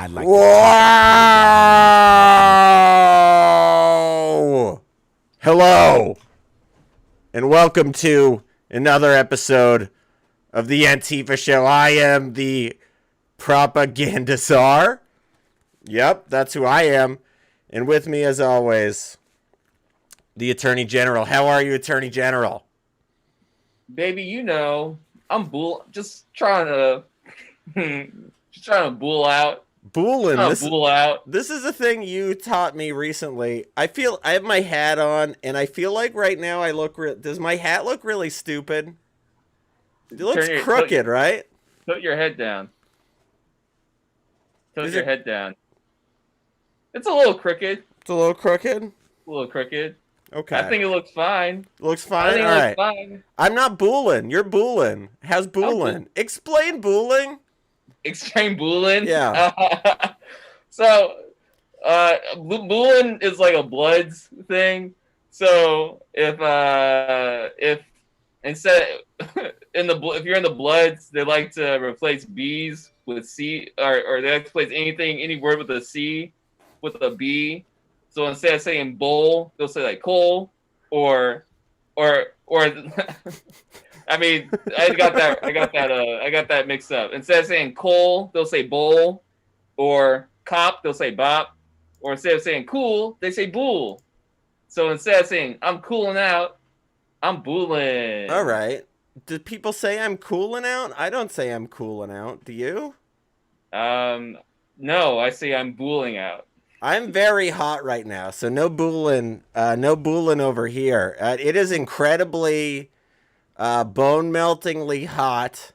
I'd like Whoa! Hello, and welcome to another episode of the Antifa show. I am the propaganda czar. Yep, that's who I am. And with me, as always, the Attorney General. How are you, Attorney General? Baby, I'm just trying to just trying to bull out. Boolin, this is a thing you taught me recently. I have my hat on, and I feel like right now I look. Does my hat look really stupid? It looks crooked, right? Put your head down. Head down. It's a little crooked. It's a little crooked. A little crooked. Okay. I think it looks fine. Looks fine? All right. Fine. I'm not booling. You're booling. How's booling? Explain booling. Explain booling? Yeah. So, booling is like a Bloods thing. So, if instead if you're in the Bloods, they like to replace B's with C, or they like to replace any word with a C with a B. So instead of saying bowl, they'll say like coal, or I mean, I got that mixed up. Instead of saying coal, they'll say bowl, or cop, they'll say bop, or instead of saying cool, they say bull. So instead of saying I'm cooling out, I'm booling. All right. Do people say I'm cooling out? I don't say I'm cooling out. Do you? No, I say I'm booling out. I'm very hot right now, so no booling over here. It is incredibly bone-meltingly hot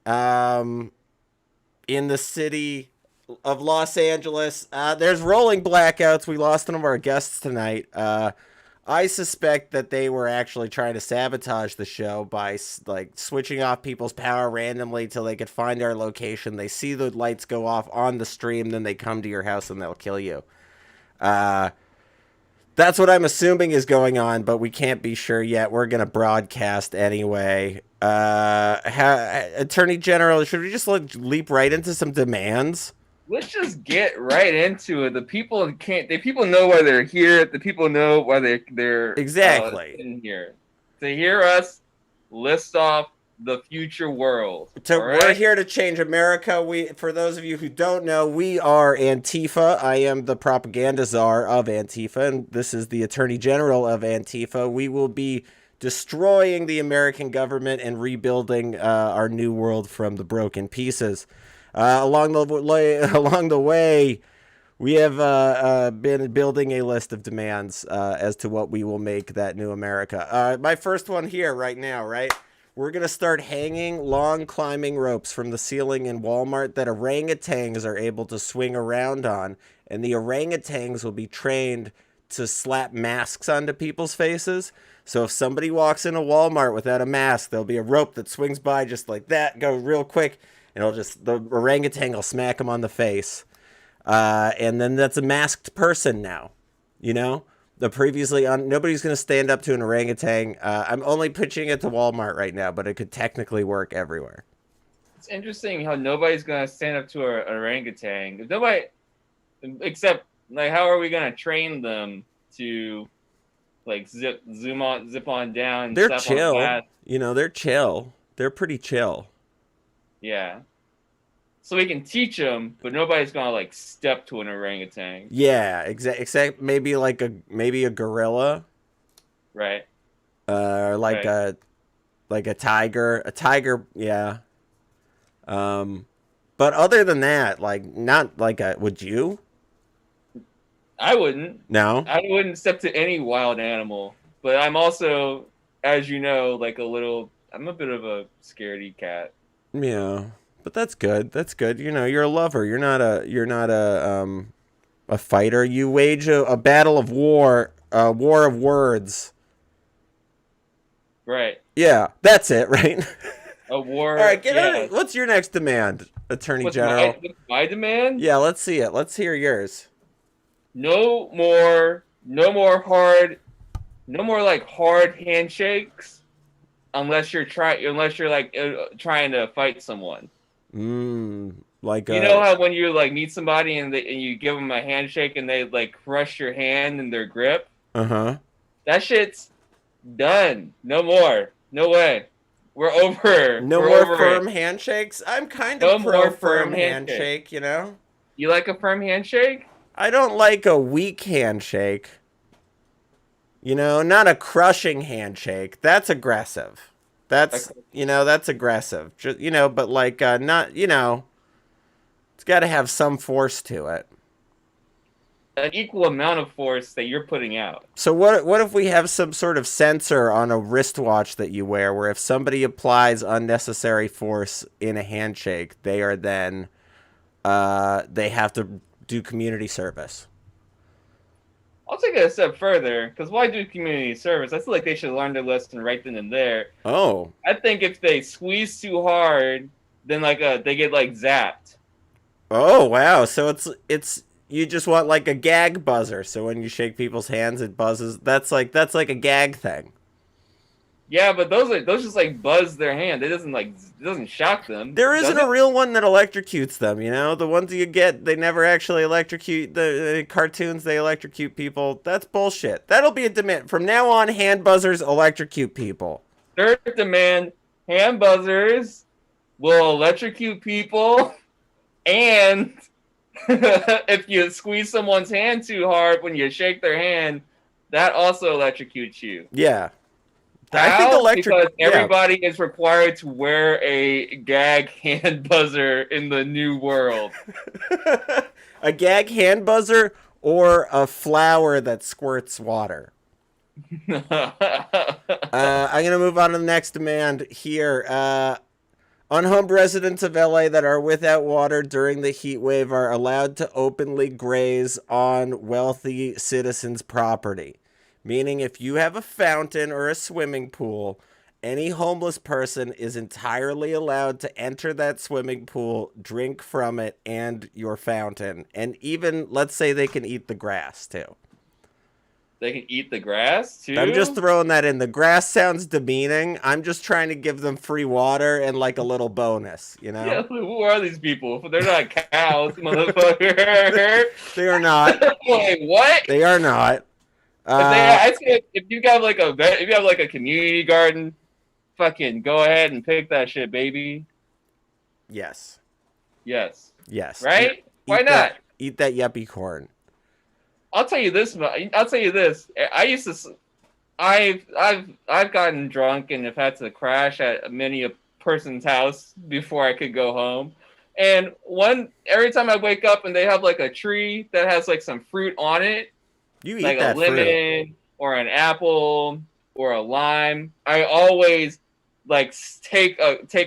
in the city of Los Angeles. There's rolling blackouts. We lost one of our guests tonight. I suspect that they were actually trying to sabotage the show by switching off people's power randomly till they could find our location. They see the lights go off on the stream, then they come to your house and they'll kill you. That's what I'm assuming is going on, but we can't be sure yet. We're going to broadcast anyway. Attorney General, should we just leap right into some demands? Let's just get right into it. The people know why they're here. The people know why they're exactly in here to hear us list off the future world. So we're here to change America. For those of you who don't know, we are Antifa. I am the propaganda czar of Antifa, and this is the Attorney General of Antifa. We will be destroying the American government and rebuilding our new world from the broken pieces. Along the way, we have been building a list of demands as to what we will make that new America. My first one here right now, right? We're going to start hanging long climbing ropes from the ceiling in Walmart that orangutans are able to swing around on, and the orangutans will be trained to slap masks onto people's faces. So if somebody walks into Walmart without a mask, there'll be a rope that swings by just like that, go real quick, and the orangutan will smack him on the face. And then that's a masked person now, you know? Nobody's going to stand up to an orangutan. I'm only pitching it to Walmart right now, but it could technically work everywhere. It's interesting how nobody's going to stand up to an orangutan. Nobody, except, how are we going to train them to, zip on down? They're chill. They're chill. They're pretty chill. Yeah. So we can teach them, but nobody's gonna step to an orangutan. Yeah, except maybe a gorilla, right? A tiger. A tiger, yeah. But other than that, not would you? I wouldn't. No, I wouldn't step to any wild animal. But I'm also, as you know, I'm a bit of a scaredy cat. Yeah. But that's good. That's good. You're a lover. You're not a fighter. You wage a battle of war, a war of words. Right. Yeah, that's it, right? A war. All right, what's your next demand, Attorney General? What's my demand? Yeah, let's see it. Let's hear yours. No more hard handshakes unless you're trying to fight someone. Like You know how when you like meet somebody and you give them a handshake and they like crush your hand in their grip? uh-huh. That shit's done. No more. No way. We're over. No We're more over it. firm handshakes. I'm kind of No pro more firm firm handshake. handshake, you know? You like a firm handshake? I don't like a weak handshake. You know, not a crushing handshake. That's aggressive. Like That's aggressive. Just, but like not, it's got to have some force to it. an equal amount of force that you're putting out. So what if we have some sort of sensor on a wristwatch that you wear where if somebody applies unnecessary force in a handshake, they are then they have to do community service. I'll take it a step further, because why do community service? I feel like they should learn their lesson right then and there. Oh. I think if they squeeze too hard, then they get like zapped. Oh, wow. So it's you just want like a gag buzzer. So when you shake people's hands it buzzes. That's like a gag thing. Yeah, but those just like buzz their hand. It doesn't shock them. There isn't does a real one that electrocutes them, you know? The ones you get, they never actually electrocute. The cartoons, they electrocute people. That's bullshit. That'll be a demand. From now on, hand buzzers electrocute people. Third demand: hand buzzers will electrocute people, and if you squeeze someone's hand too hard when you shake their hand, that also electrocutes you. Yeah. I think How? Because everybody is required to wear a gag hand buzzer in the new world. A gag hand buzzer or a flower that squirts water. I'm going to move on to the next demand here. Unhomed residents of LA that are without water during the heat wave are allowed to openly graze on wealthy citizens' property. Meaning if you have a fountain or a swimming pool, any homeless person is entirely allowed to enter that swimming pool, drink from it and your fountain. And even, let's say they can eat the grass too. They can eat the grass too? I'm just throwing that in. The grass sounds demeaning. I'm just trying to give them free water and like a little bonus, you know? Yeah, who are these people? They're not cows, motherfucker. They are not. Wait, what? They are not. I'd say if you have like a community garden, fucking go ahead and pick that shit, baby. Yes. Yes. Yes. Right? Why not? Eat that yuppie corn. I'll tell you this. I've gotten drunk and have had to crash at many a person's house before I could go home. And every time I wake up and they have like a tree that has like some fruit on it, You eat like that a lemon fruit. or an apple or a lime, I always like take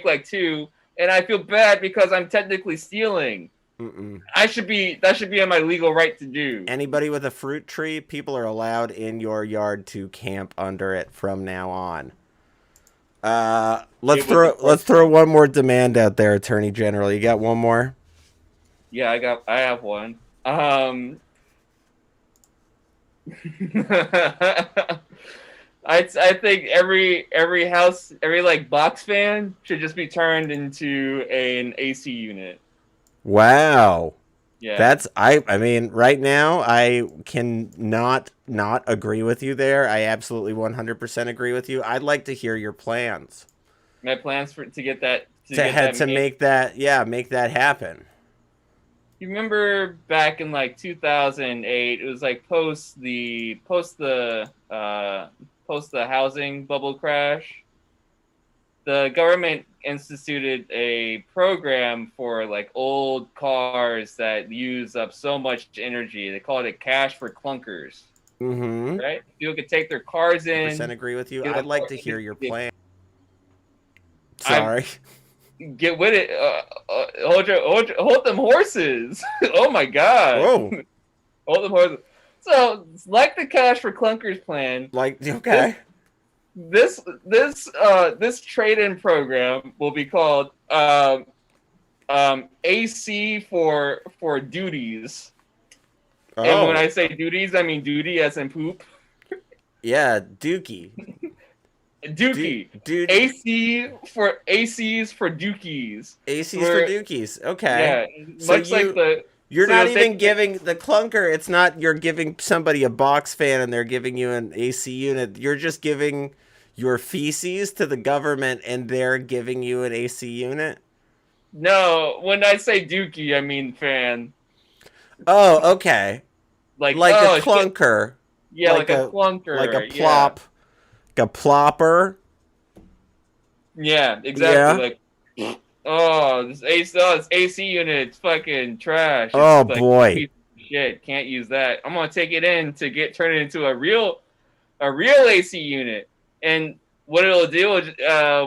like two, and I feel bad because I'm technically stealing. Mm-mm. That should be in my legal right to do. Anybody with a fruit tree, people are allowed in your yard to camp under it from now on. Let's throw one more demand out there, Attorney General. You got one more? Yeah, I have one. I think every house, every like box fan should just be turned into an AC unit. Wow. Yeah. I mean, right now I can not agree with you there. I absolutely 100% agree with you. I'd like to hear your plans. My plans to get that make that happen. You remember back in like 2008, it was like post the housing bubble crash. The government instituted a program for like old cars that use up so much energy. They call it a cash for clunkers. Mm-hmm. Right? People could take their cars in. 100% agree with you. I'd like to hear your plan. Sorry. Get with it. Hold them horses. Oh my god. Whoa. Hold them horses. So, like the cash for clunkers plan. Like, okay. This trade-in program will be called AC for duties. Oh. And when I say duties, I mean duty as in poop. Yeah, dookie. Dookie. Dude, ACs for Dookies. AC's for Where Dookies. Okay. yeah, So much like the you're so not you'll even take giving the clunker. It's not you're giving somebody a box fan and they're giving you an AC unit. You're just giving your feces to the government and they're giving you an AC unit. no. When I say Dookie, I mean fan. Oh, okay. Like Like a oh shit, clunker, yeah, like a like a clunker, yeah, plop, like a plopper. yeah, exactly. Yeah. Like this AC unit, it's fucking trash. It's Oh like boy. piece of shit. Can't use that. I'm gonna take it in to turn it into a real AC unit, and what it'll do is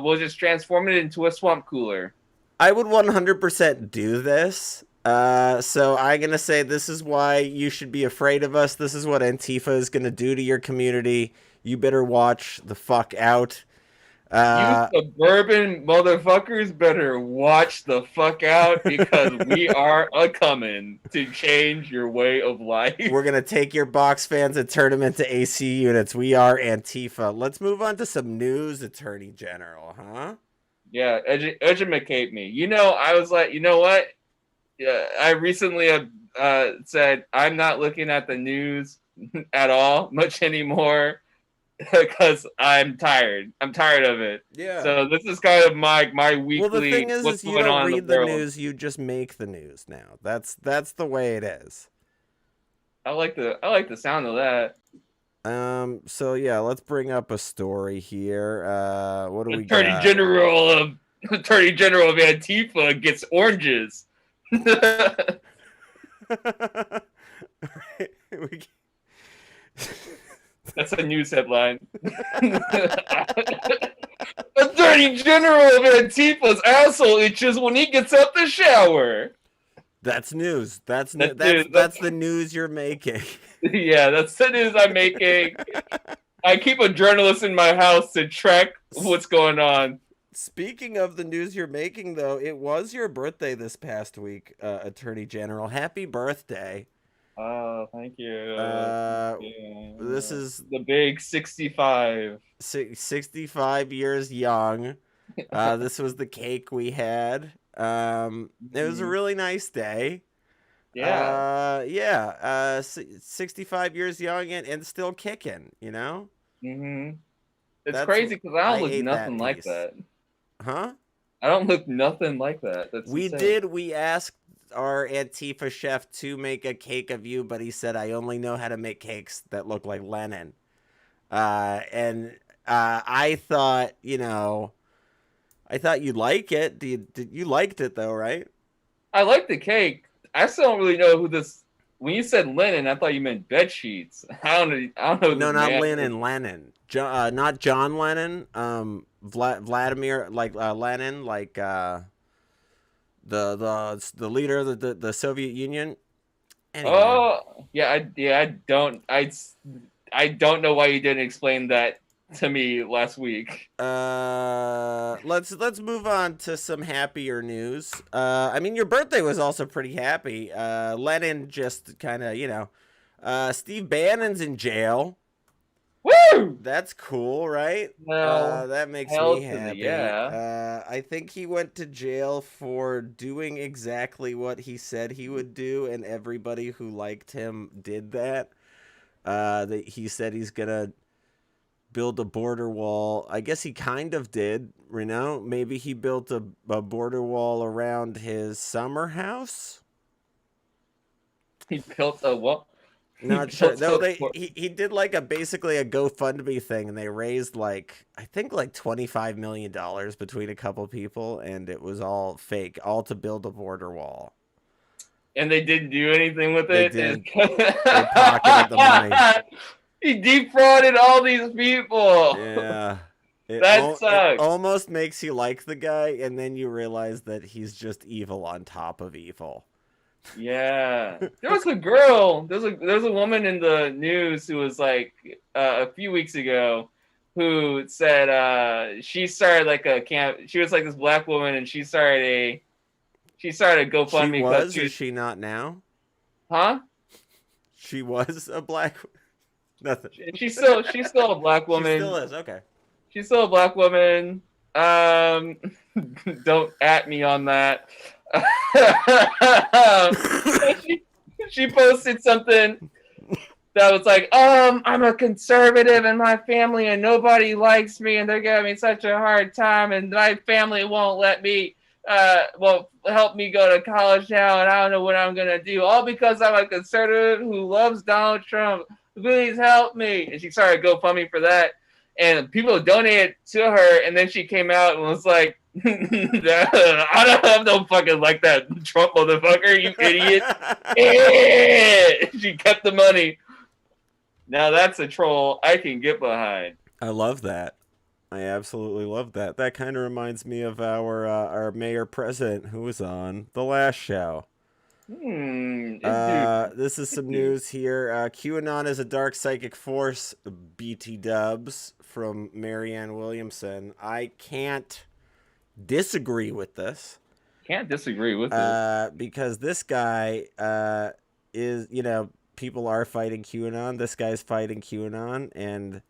we'll just transform it into a swamp cooler. I would 100% do this. So I'm gonna say this is why you should be afraid of us. This is what Antifa is gonna do to your community. You better watch the fuck out. You Uh, suburban motherfuckers better watch the fuck out because we are a coming to change your way of life. we're gonna take your box fans and turn them into AC units. We are Antifa. Let's move on to some news, Attorney General, huh? Yeah, educate me. I was like, you know what? Yeah, I recently said I'm not looking at the news at all much anymore because I'm tired. I'm tired of it. Yeah. So this is kind of my Well, the weekly thing is what's you going don't on in read the the world. news. You just make the news now. That's the way it is. I like the sound of that. So yeah, let's bring up a story here. What do we Attorney got? General of Attorney General of Antifa gets oranges. We- That's a news headline. Attorney General of Antifa's asshole itches when he gets out the shower. That's news. That's That's that's news. that's the news you're making. Yeah, that's the news I'm making. I keep a journalist in my house to track what's going on. Speaking of the news you're making, though, it was your birthday this past week, Attorney General. Happy birthday. Oh, thank you. This is The big 65. 65 years young. This was the cake we had. It was a really nice day. Yeah. Yeah. 65 years young and still kicking, you know? Mm-hmm. It's That's crazy because I I don't look ate that nothing like piece. that. Huh? I don't look nothing like that. That's insane. We asked our Antifa chef to make a cake of you, but he said I only know how to make cakes that look like Lenin. And I thought, I thought you'd like it. You liked it though, right? I like the cake. I still don't really know who this. When you said linen, I thought you meant bed sheets. I don't know. I don't know who No, this not man Lenin. is. Lennon. Not John Lennon. Vladimir, like Lenin, like the leader of the Soviet Union. Anyway, Oh, yeah. I don't know why you didn't explain that to me last week. let's move on to some happier news. I mean, your birthday was also pretty happy. Lenin just kind of, Steve Bannon's in jail. Woo! That's cool, right? Well, That makes hell me to the happy. yeah. I think he went to jail for doing exactly what he said he would do, and everybody who liked him did that. He said he's gonna build a border wall. I guess he kind of did, Maybe he built a border wall around his summer house. He built a what? Not sure. No, he did like basically a GoFundMe thing, and they raised I think like $25 million between a couple people, and it was all fake, all to build a border wall. And they didn't do anything with They it. did. They pocketed the money. He defrauded all these people. Yeah. That It sucks. almost makes you like the guy, and then you realize that he's just evil on top of evil. Yeah, there was a girl. There's a woman in the news who was like a few weeks ago who said she started like a camp. She was like this black woman, and she started a GoFundMe. She was, or is she not now? Huh? She was a black. Nothing. She's still a black woman. She still is. Okay. She's still a black woman. Don't at me on that. she, she posted something that was like, I'm a conservative in my family and nobody likes me and they're giving me such a hard time and my family won't let me, won't help me go to college now and I don't know what I'm gonna do. All because I'm a conservative who loves Donald Trump. Please help me. And she started GoFundMe for that. And people donated to her, and then she came out and was like, I don't fucking like that Trump motherfucker, you idiot. She kept the money. Now that's a troll I can get behind. I love that. I absolutely love that. That kind of reminds me of our mayor president who was on the last show. This is some news here. QAnon is a dark psychic force, BT dubs from Marianne Williamson. I can't disagree with this. Can't disagree with it. Because this guy is, people are fighting QAnon. This guy's fighting QAnon, and it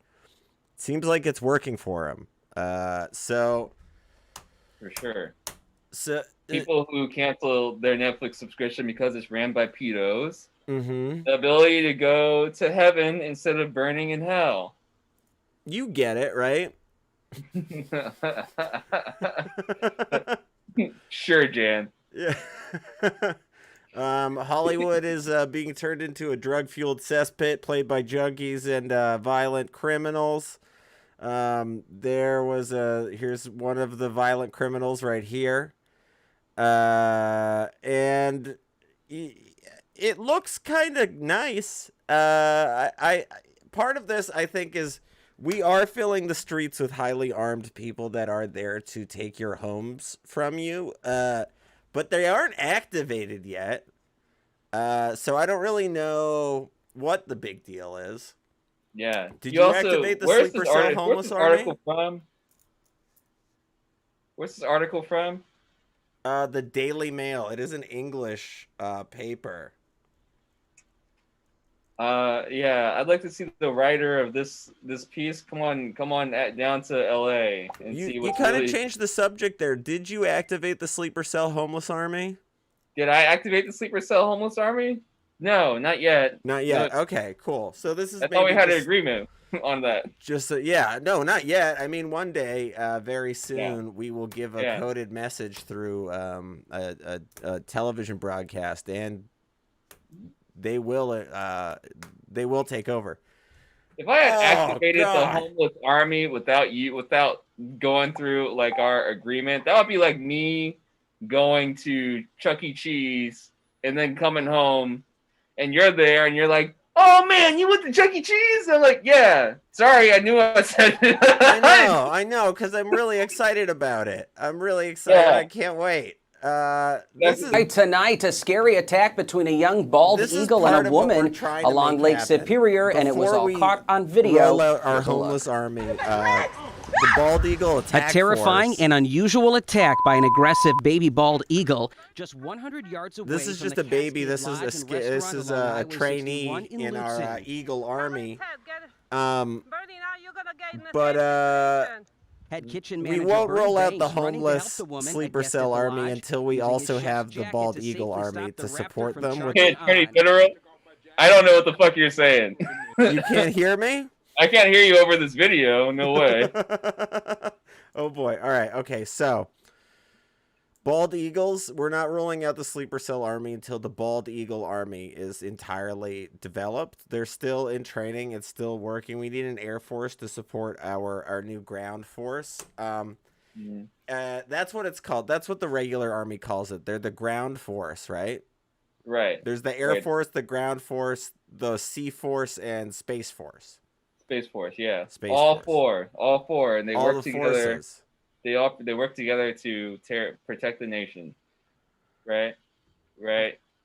seems like it's working for him. For sure. So people who cancel their Netflix subscription because it's ran by pedos, the ability to go to heaven instead of burning in hell. You get it, right? Sure, Jan. Yeah. Hollywood is being turned into a drug-fueled cesspit played by junkies and violent criminals. Here's one of the violent criminals right here. And it looks kind of nice. I part of this, I think, is we are filling the streets with highly armed people that are there to take your homes from you. But they aren't activated yet. So I don't really know what the big deal is. Yeah. Did you activate the sleeper cell homeless army? Where's this article from? The Daily Mail. It is an English paper. Yeah, I'd like to see the writer of this piece. Come on down to LA and see what. You kind of changed the subject there. Did you activate the sleeper cell homeless army? Did I activate the sleeper cell homeless army? No, not yet. Not yet. No. Okay, cool. So this is. I thought we had an agreement on that. No, not yet. I mean, one day, very soon, we will give a coded message through a television broadcast, and they will take over. If I had activated the homeless army without going through like our agreement, that would be like me going to Chuck E. Cheese and then coming home, and you're there, and you're like, "Oh man, you went to Chuck E. Cheese?" I'm like, "Yeah, sorry, I knew I said it." I know, because I'm really excited about it. I'm really excited. Yeah. I can't wait. Tonight, a scary attack between a young bald eagle and a woman along Lake Superior, and it was all caught on video. Roll out our homeless army. The bald eagle attack. A terrifying and unusual attack by an aggressive baby bald eagle just 100 yards away. This is just a baby. This is a trainee in our eagle army. We won't roll out the homeless sleeper cell army until we also have the bald eagle army to support them. I don't know what the fuck you're saying. You can't hear me? I can't hear you over this video. No way. Oh boy. All right. Okay. So, bald eagles. We're not rolling out the sleeper cell army until the bald eagle army is entirely developed. They're still in training. It's still working. We need an air force to support our new ground force. That's what it's called. That's what the regular army calls it. They're the ground force, right? Right. There's the air force, the ground force, the sea force, and space force. Space Force, yeah. All four, and they work together. Forces. They work together to protect the nation. Right.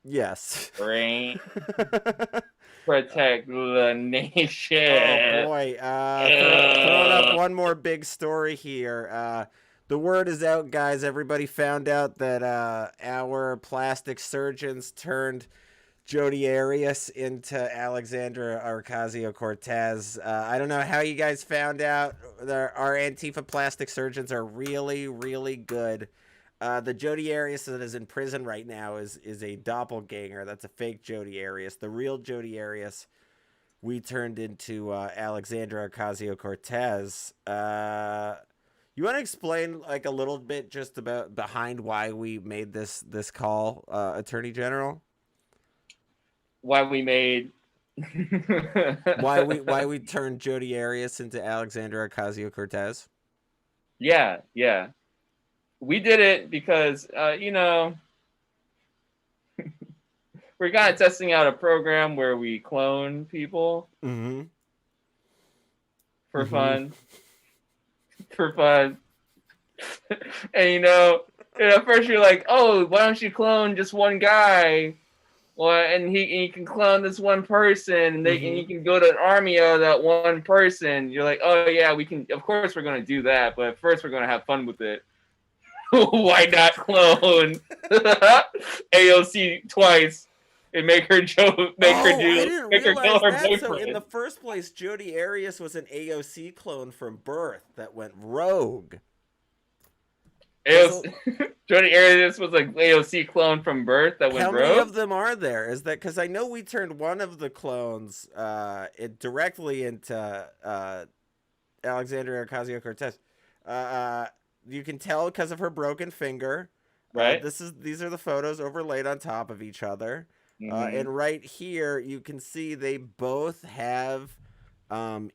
Yes. Right. Protect the nation. Oh boy! Throwing up one more big story here. The word is out, guys. Everybody found out that our plastic surgeons turned Jodi Arias into Alexandra Ocasio-Cortez. I don't know how you guys found out. Our Antifa plastic surgeons are really, really good. The Jodi Arias that is in prison right now is a doppelganger. That's a fake Jodi Arias. The real Jodi Arias we turned into Alexandra Ocasio-Cortez. You want to explain like a little bit just about behind why we made this call, Attorney General? Why we made why we turned Jodi Arias into Alexandra Ocasio-Cortez? Yeah. We did it because we're kind of testing out a program where we clone people for fun. For fun. And at first you're like, oh, why don't you clone just one guy? Well, and he can clone this one person, and you can go to an army of that one person. You're like, oh yeah, we can. Of course, we're going to do that, but first we're going to have fun with it. Why not clone AOC twice and make her kill her boyfriend? So in the first place, Jodi Arias was an AOC clone from birth that went rogue. Jodi Arias was like AOC clone from birth that went rogue. How many of them are there? Is that because I know we turned one of the clones directly into Alexandria Ocasio-Cortez. You can tell because of her broken finger. Right. These are the photos overlaid on top of each other. And right here, you can see they both have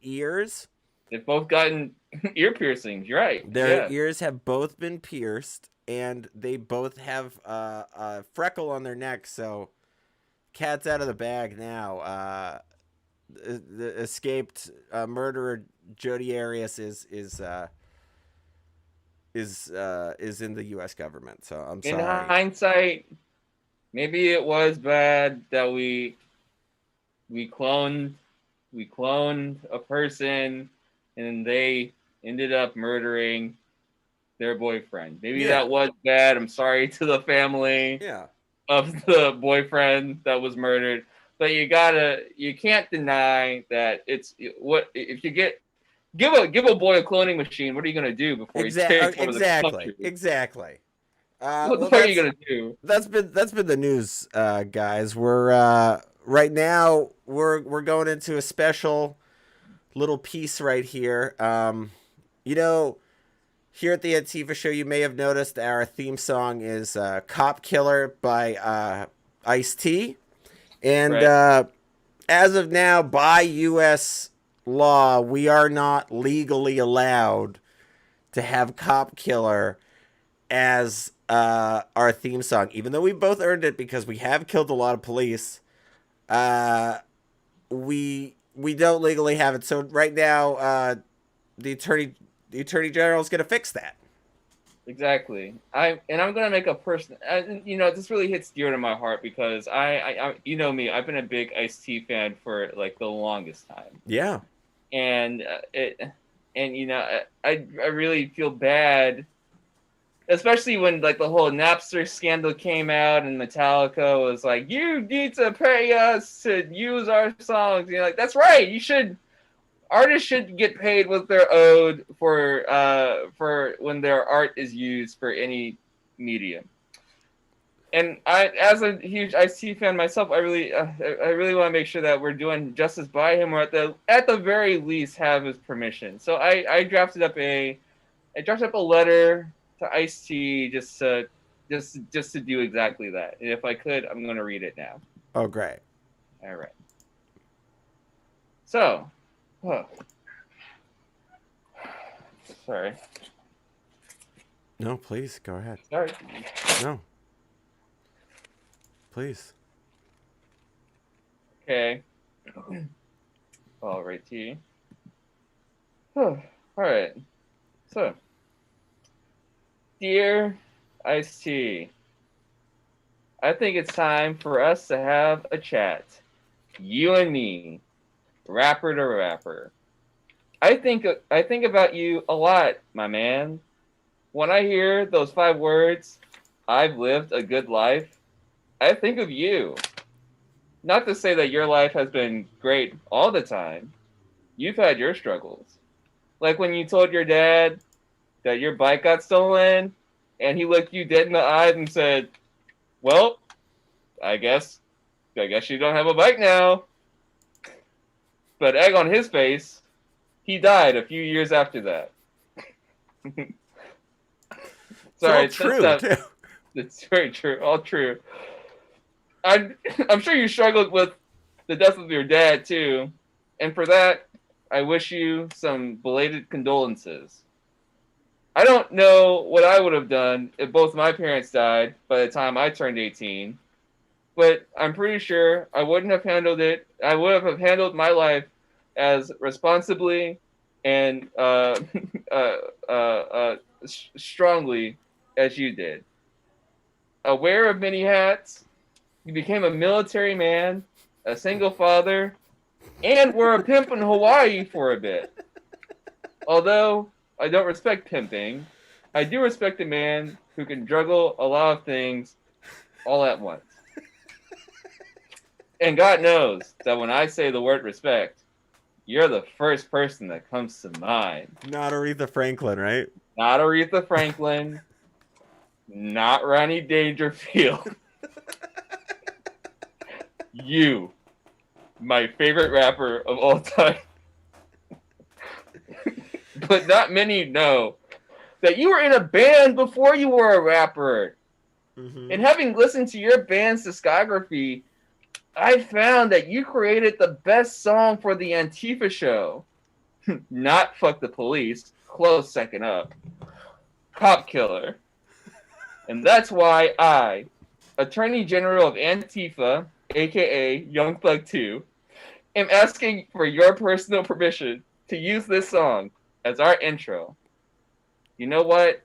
ears. They've both gotten ear piercings. You're right. Their ears have both been pierced, and they both have a freckle on their neck. So, cat's out of the bag now. The escaped murderer Jodi Arias is in the U.S. government. So I'm sorry. In hindsight, maybe it was bad that we cloned a person and they ended up murdering their boyfriend. Maybe that was bad. I'm sorry to the family of the boyfriend that was murdered. But you can't deny that it's what if you give a boy a cloning machine, what are you gonna do before he takes over the country? Exactly. What the fuck are you gonna do? That's been the news, guys. We're right now we're going into a special little piece right here. Here at the Antifa show, you may have noticed our theme song is "Cop Killer" by Ice-T, and as of now, by U.S. law, we are not legally allowed to have "Cop Killer" as our theme song, even though we both earned it because we have killed a lot of police. We don't legally have it. So right now, the attorney general is going to fix that. Exactly. I'm going to make a this really hits dear to my heart because I you know me, I've been a big Ice-T fan for like the longest time. Yeah. And I really feel bad, especially when like the whole Napster scandal came out and Metallica was like, you need to pay us to use our songs. And you're like, that's right. Artists should get paid what they're owed for when their art is used for any medium. And as a huge Ice-T fan myself, I really want to make sure that we're doing justice by him, or at the very least have his permission. So I drafted up a letter to Ice-T just to do exactly that. And if I could, I'm going to read it now. Oh, great. All right. So, sorry. No, please go ahead. Sorry. No. Please. Okay. All right, T. All right. So, dear Ice-T, I think it's time for us to have a chat. You and me, rapper to rapper. I think about you a lot, my man. When I hear those 5 words, I've lived a good life, I think of you. not to say that your life has been great all the time. You've had your struggles. Like when you told your dad that your bike got stolen and he looked you dead in the eyes and said, well, I guess you don't have a bike now. But egg on his face, he died a few years after that. Sorry, it's all true, too. It's very true, all true. I'm sure you struggled with the death of your dad too, and for that, I wish you some belated condolences. I don't know what I would have done if both my parents died by the time I turned 18, but I'm pretty sure I wouldn't have handled it. I would have handled my life as responsibly and strongly as you did. Aware of many hats, you became a military man, a single father, and were a pimp in Hawaii for a bit. Although I don't respect pimping, I do respect a man who can juggle a lot of things all at once. And God knows that when I say the word respect, you're the first person that comes to mind. Not Aretha Franklin, right? Not Aretha Franklin. Not Ronnie Dangerfield. You, my favorite rapper of all time. But not many know that you were in a band before you were a rapper. Mm-hmm. And having listened to your band's discography, I found that you created the best song for the Antifa show. Not Fuck the Police, close second up. Cop Killer. And that's why I, Attorney General of Antifa, aka Young Thug 2, am asking for your personal permission to use this song as our intro. You know what?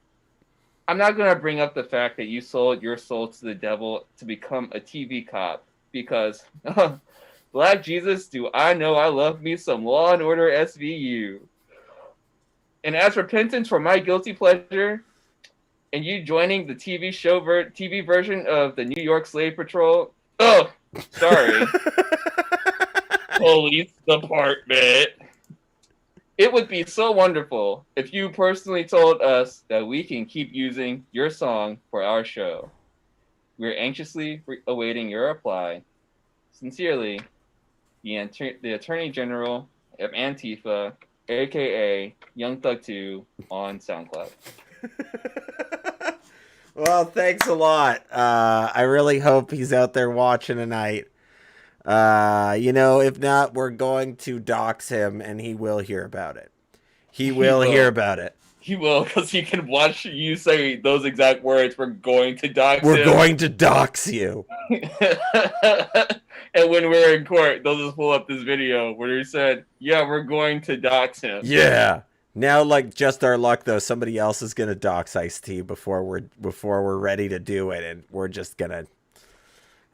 I'm not going to bring up the fact that you sold your soul to the devil to become a TV cop because, Black Jesus, do I know I love me some Law and Order SVU. And as repentance for my guilty pleasure, and you joining the TV version of the New York Slave Patrol. Oh, sorry. Police Department. It would be so wonderful if you personally told us that we can keep using your song for our show. We're anxiously awaiting your reply. Sincerely, the Attorney General of Antifa, a.k.a. Young Thug 2 on SoundCloud. Well, thanks a lot. I really hope he's out there watching tonight. If not, we're going to dox him, and he will hear about it. He will hear about it. He will, because he can watch you say those exact words. We're going to dox him. We're going to dox you. And when we're in court, they'll just pull up this video where he said, yeah, we're going to dox him. Yeah. Now, like, just our luck, though, somebody else is going to dox Ice-T before we're ready to do it, and we're just going to...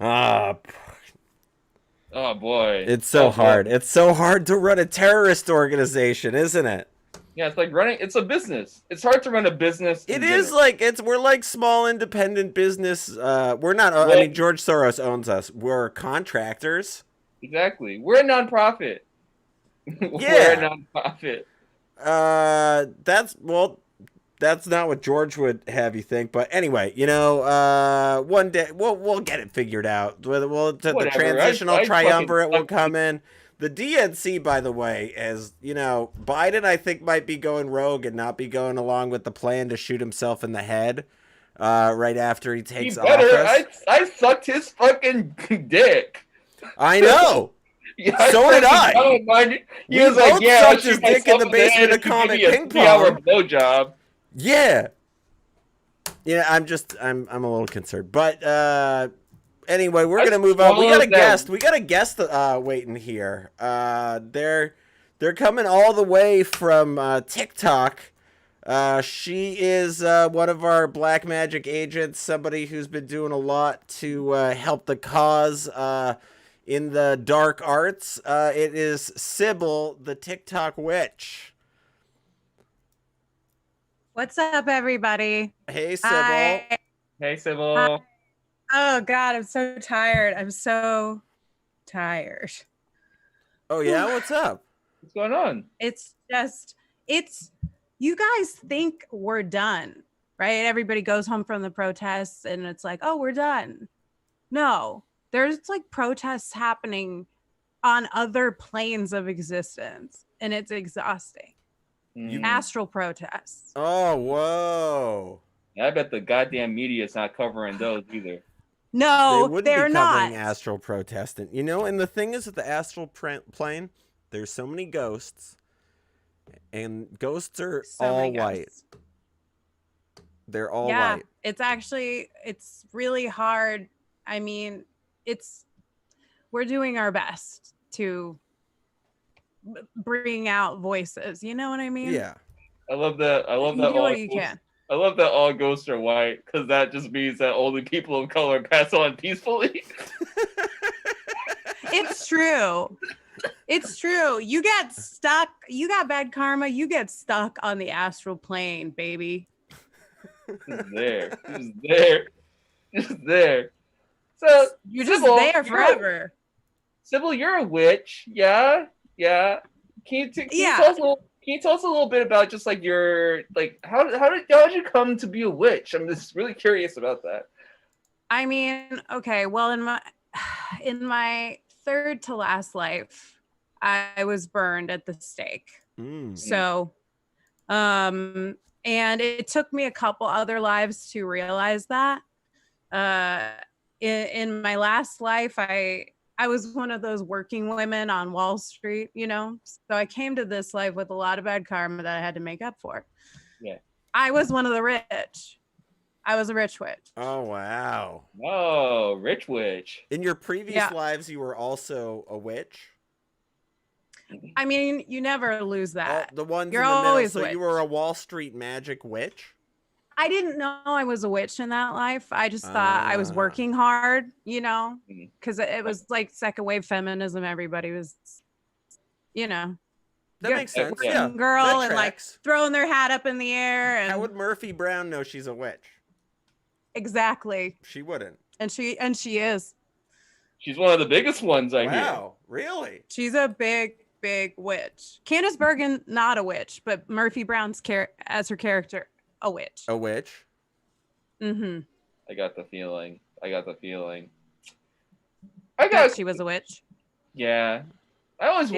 Oh, boy. It's so hard. Boy. It's so hard to run a terrorist organization, isn't it? Yeah, it's like it's a business. It's hard to run a business. It is we're like small independent business. We're not, I mean, George Soros owns us. We're contractors. Exactly. We're a nonprofit. Yeah. We're a nonprofit. That's not what George would have you think. But anyway, one day we'll get it figured out. The transitional triumvirate will come in. The DNC, by the way, as Biden, I think, might be going rogue and not be going along with the plan to shoot himself in the head right after he takes office. I sucked his fucking dick. I know. Yeah, so did I. He was like, "Yeah, sucked his dick in the basement of Comic Ping Pong." 3-hour blowjob. Yeah. Yeah, I'm a little concerned, but anyway, we're gonna move on. We got a guest waiting here. They're coming all the way from TikTok. She is one of our black magic agents, somebody who's been doing a lot to help the cause in the dark arts. It is Sybil, the TikTok witch. What's up, everybody? Hey, Sybil. Hi. Hey, Sybil. Hi. Oh, God, I'm so tired. I'm so tired. Oh yeah, what's up? What's going on? It's you guys think we're done, right? Everybody goes home from the protests and it's like, oh, we're done. No, there's like protests happening on other planes of existence, and it's exhausting. Astral protests. Oh, whoa. I bet the goddamn media is not covering those either. No, they wouldn't they're be covering not. astral protesting. You know, and the thing is, with the astral plane, there's so many ghosts, and ghosts are all white. They're all white. It's really hard. I mean, we're doing our best to bring out voices. You know what I mean? Yeah. I love that. I love you that. Do what you can. I love that all ghosts are white, because that just means that only people of color pass on peacefully. It's true. It's true. You get stuck. You got bad karma. You get stuck on the astral plane, baby. Just there. So you're just there forever. Sybil, you're a witch. Yeah. Can you tell us a little bit about just like your how did you come to be a witch? I'm just really curious about that. I mean, okay, well, in my third to last life, I was burned at the stake. So, and it took me a couple other lives to realize that. In my last life, I was one of those working women on Wall Street, you know? So I came to this life with a lot of bad karma that I had to make up for. Yeah. I was one of the rich. I was a rich witch. Oh, wow. Oh, rich witch. In your previous lives, you were also a witch? I mean, you never lose that. The ones You're in the always middle. So witch. you were a Wall Street magic witch? I didn't know I was a witch in that life. I just thought I was working hard, you know, because it was like second wave feminism. Everybody was, you know, that makes sense. Yeah, girl and like throwing their hat up in the air. And how would Murphy Brown know she's a witch? Exactly. She wouldn't. And she is. She's one of the biggest ones I hear. Wow, really? She's a big witch. Candace Bergen, not a witch, but Murphy Brown's as her character. A witch. A witch? Mm-hmm. I got the feeling. She was a witch. Yeah. I always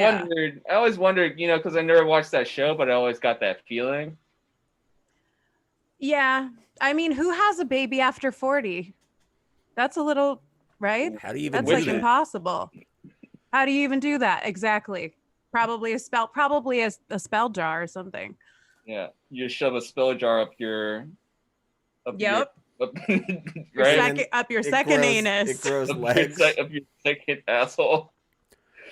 wondered, you know, because I never watched that show, but I always got that feeling. Yeah. I mean, who has a baby after 40? That's a little, right? How do you even do that? That's like impossible. How do you even do that? Exactly. Probably a spell jar or something. Yeah, you just shove a spell jar up your. Right. Up your second anus. It grows legs. Up your second asshole.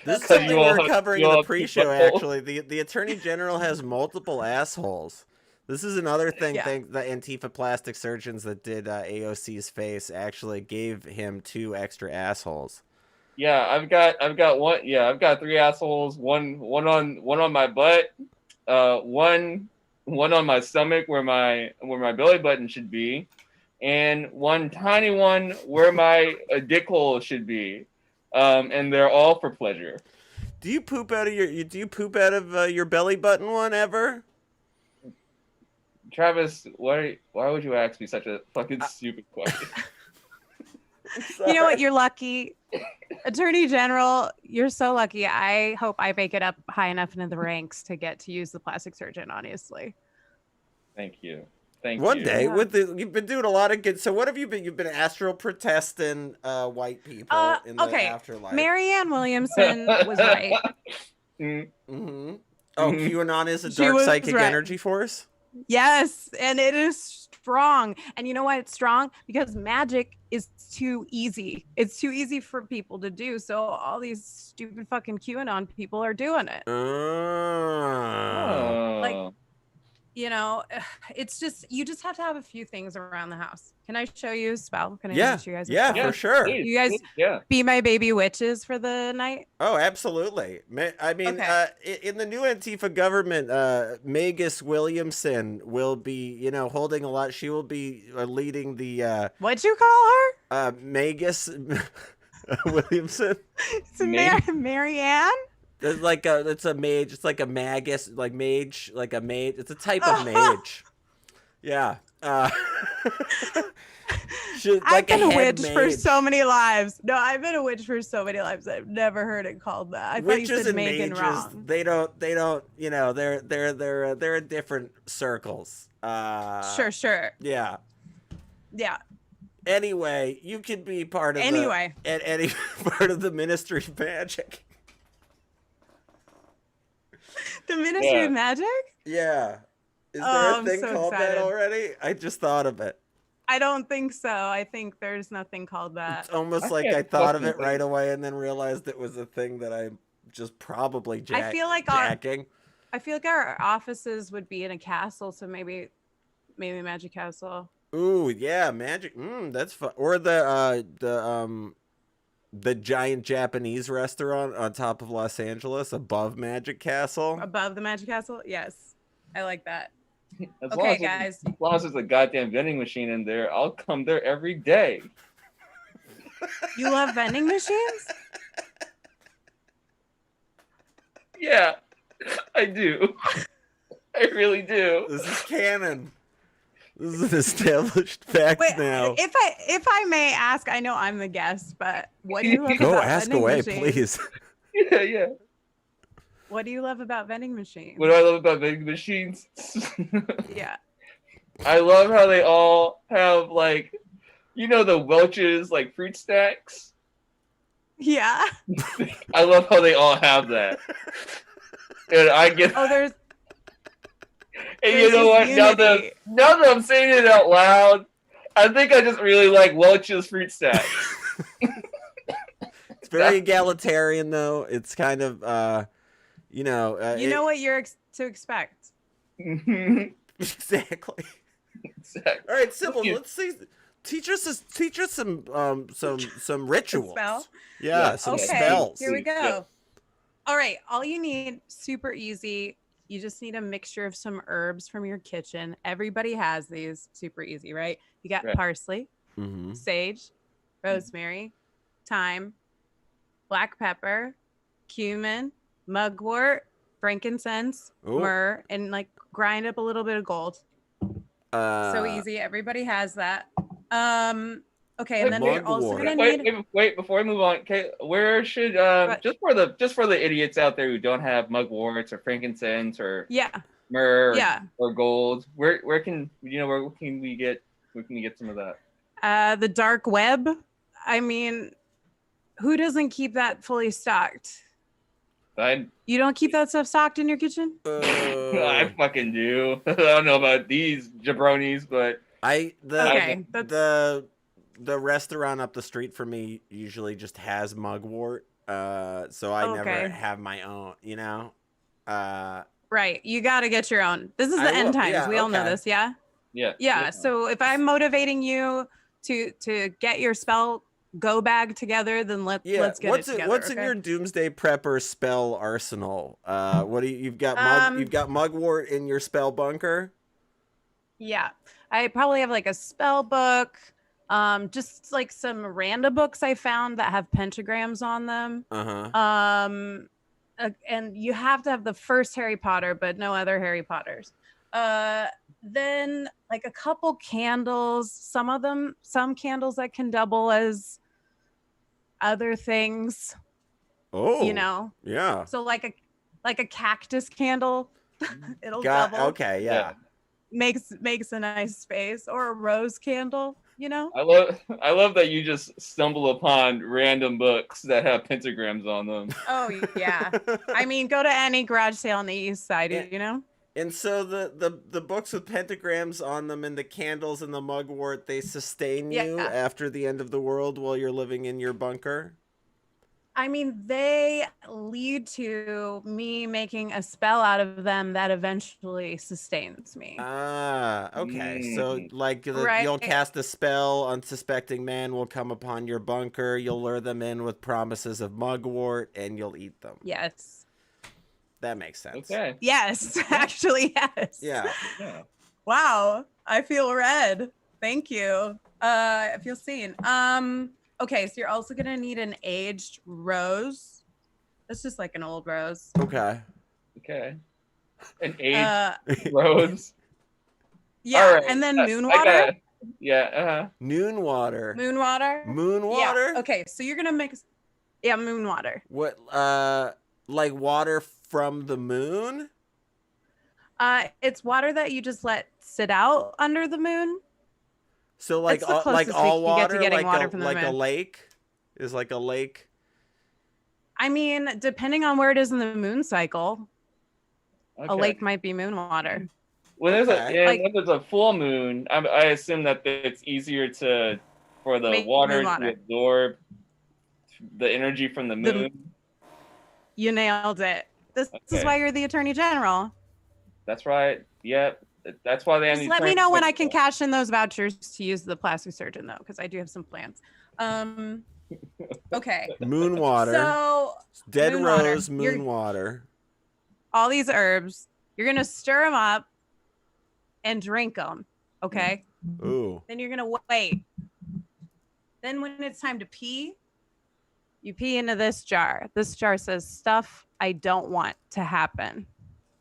This is something we were covering in the pre-show. Actually, the Attorney General has multiple assholes. This is another thing. The Antifa plastic surgeons that did AOC's face actually gave him 2 extra assholes. Yeah, I've got one. Yeah, I've got 3 assholes. One on my butt. One on my stomach where my belly button should be, and one tiny one where my dick hole should be, and they're all for pleasure. Do you poop out of your belly button one ever? Travis, why would you ask me such a fucking stupid question? You know what? You're lucky. Attorney General, you're so lucky. I hope I make it up high enough into the ranks to get to use the plastic surgeon, honestly. Thank you. One day, you've been doing a lot of good. So what have you been? You've been astral protesting white people in the afterlife. Marianne Williamson was right. Mm-hmm. Oh, QAnon is a dark psychic energy force? Yes, and it is strong. And you know why it's strong? Because magic is too easy. It's too easy for people to do. So all these stupid fucking QAnon people are doing it. Like, you know, it's just, you just have to have a few things around the house. Can I show you a spell? Can I teach you guys a spell? For sure. Please, you guys be my baby witches for the night? Oh, absolutely. I mean, in the new Antifa government, Magus Williamson will be, you know, holding a lot. She will be leading the... What'd you call her? Magus... Williamson. It's Marianne. It's a mage. It's like a magus, like mage, like a mage. It's a type of mage. Yeah. I've been a witch for so many lives. No, I've been a witch for so many lives. I've never heard it called that. I thought you said Megan wrong. They don't. You know, they're in different circles. Sure. Yeah. Anyway, you can be part of any part of the Ministry of Magic. The Ministry of Magic? Yeah. Is there a thing called that already? I just thought of it. I don't think so. I think there's nothing called that. It's almost like I thought of it right away and then realized it was a thing that I just probably jacking. I feel like our offices would be in a castle, so maybe Magic Castle. Ooh, yeah, magic. That's fun. Or the giant Japanese restaurant on top of Los Angeles above Magic Castle. Above the Magic Castle? Yes. I like that. Okay, guys. As long as there's a goddamn vending machine in there, I'll come there every day. You love vending machines? Yeah, I do. I really do. This is canon. This is an established fact now. If I may ask, I know I'm the guest, but what do you love about ask vending away, machines? please. Yeah. What do you love about vending machines? What do I love about vending machines? Yeah. I love how they all have, like, you know, the Welch's, like, fruit stacks? Yeah. I love how they all have that. And I get... Oh, there's... And you know what? Now that I'm saying it out loud, I think I just really like Welch's fruit stacks. It's very egalitarian, though. It's kind of... you know what you're to expect. Exactly. All right, Sybil, let's see. Teach us some rituals. Spell? Yeah, some spells. Here we go. Yeah. All right, all you need, super easy. You just need a mixture of some herbs from your kitchen. Everybody has these, super easy, right? You got parsley, sage, rosemary, thyme, black pepper, cumin, mugwort, frankincense, myrrh, and like grind up a little bit of gold. So easy. Everybody has that. Okay, and then we're also gonna need. Wait, before we move on, okay, where should just for the idiots out there who don't have mugworts or frankincense or myrrh or gold, where can we get some of that? The dark web. I mean, who doesn't keep that fully stocked? You don't keep that stuff stocked in your kitchen? I fucking do. I don't know about these jabronis, but the restaurant up the street from me usually just has mugwort, so I never have my own. You know, right? You got to get your own. This is the end times. Yeah, we all know this, yeah. So if I'm motivating you to get your spell go bag together, then let's get it together. What's in your Doomsday Prepper spell arsenal? What do you've got? You've got mugwort in your spell bunker. Yeah, I probably have like a spell book, just like some random books I found that have pentagrams on them. And you have to have the first Harry Potter, but no other Harry Potters. Then like a couple candles, some candles that can double as other things. Oh, you know? Yeah. So like a cactus candle, it'll double. Okay, yeah. Makes a nice space, or a rose candle, you know? I love that you just stumble upon random books that have pentagrams on them. Oh yeah. I mean, go to any garage sale on the east side, you know? And so the books with pentagrams on them and the candles and the mugwort, they sustain you after the end of the world while you're living in your bunker? I mean, they lead to me making a spell out of them that eventually sustains me. Okay. So like you'll cast a spell, unsuspecting man will come upon your bunker, you'll lure them in with promises of mugwort, and you'll eat them. Yes. That makes sense. Okay. Yes, actually, yes. Yeah. Wow, I feel read. Thank you. I feel seen. Okay, so you're also gonna need an aged rose. That's just like an old rose. Okay. Okay. An aged rose. Yeah, All right. and then moon water. Yeah. Noon water. Moon water. Moon water. Yeah. Okay, so you're gonna mix. Yeah, moon water. What? Like water from the moon? It's water that you just let sit out under the moon. So like all water, like a lake is like a lake. I mean, depending on where it is in the moon cycle, a lake might be moon water. When there's when there's a full moon, I assume that it's easier for the water to absorb the energy from the moon. You nailed it. This is why you're the Attorney General. That's right. Yep. That's why they. Just let me know when I can cash in those vouchers to use the plastic surgeon, though, because I do have some plans. Okay. Moon water. So dead rose, moon water. All these herbs. You're gonna stir them up and drink them. Okay. Ooh. Then you're gonna wait. Then when it's time to pee, you pee into this jar. This jar says stuff I don't want to happen.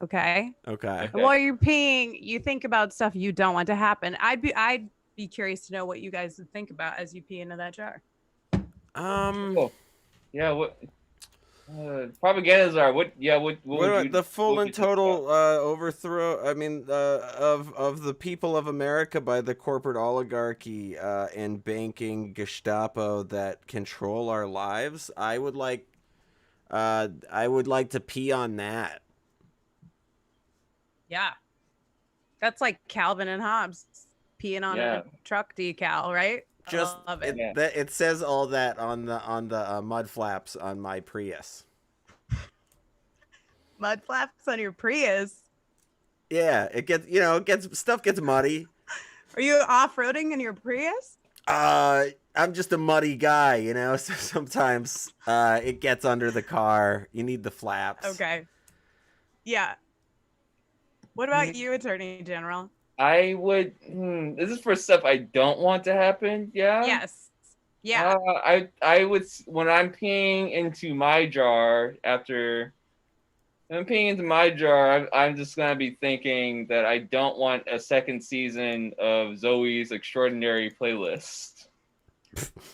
Okay. Okay. And while you're peeing, you think about stuff you don't want to happen. I'd be curious to know what you guys would think about as you pee into that jar. Yeah. What? Propagandas are what? Yeah. What would you, the full and total overthrow? I mean, of the people of America by the corporate oligarchy and banking Gestapo that control our lives. I would like to pee on that. Yeah. That's like Calvin and Hobbes peeing on a truck decal, right? Just love it. It says all that on the mud flaps on my Prius. Mud flaps on your Prius? Yeah, stuff gets muddy. Are you off-roading in your Prius? I'm just a muddy guy, so sometimes it gets under the car. You need the flaps. Okay. Yeah. What about you, Attorney General? I would. This is for stuff I don't want to happen. Yeah. Yes. Yeah. I would, when I'm peeing into my jar I'm just gonna be thinking that I don't want a second season of Zoe's Extraordinary Playlist.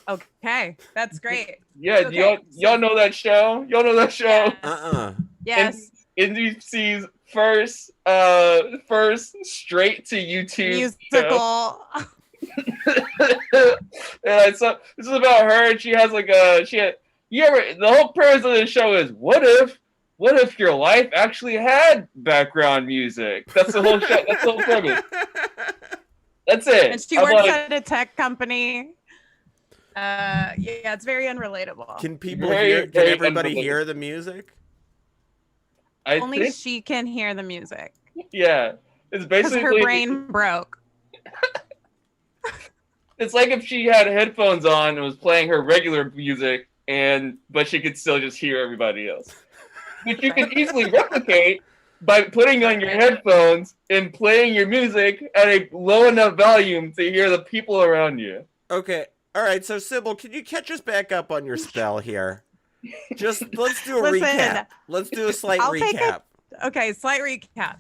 Okay, that's great. Yeah, okay. y'all know that show? Y'all know that show? Yes. NBC's first straight to YouTube musical. Yeah, so this is about her, and the whole premise of the show is what if your life actually had background music? That's the whole show. That's the whole premise. That's it. And she works at a tech company. Yeah, it's very unrelatable. Can everybody hear the music? Only she can hear the music. Yeah. It's basically her brain broke. It's like if she had headphones on and was playing her regular music but she could still just hear everybody else. Which you can easily replicate by putting on your headphones and playing your music at a low enough volume to hear the people around you. Okay. All right. So, Sybil, can you catch us back up on your spell here? Let's do a recap. Let's do a slight recap. Slight recap.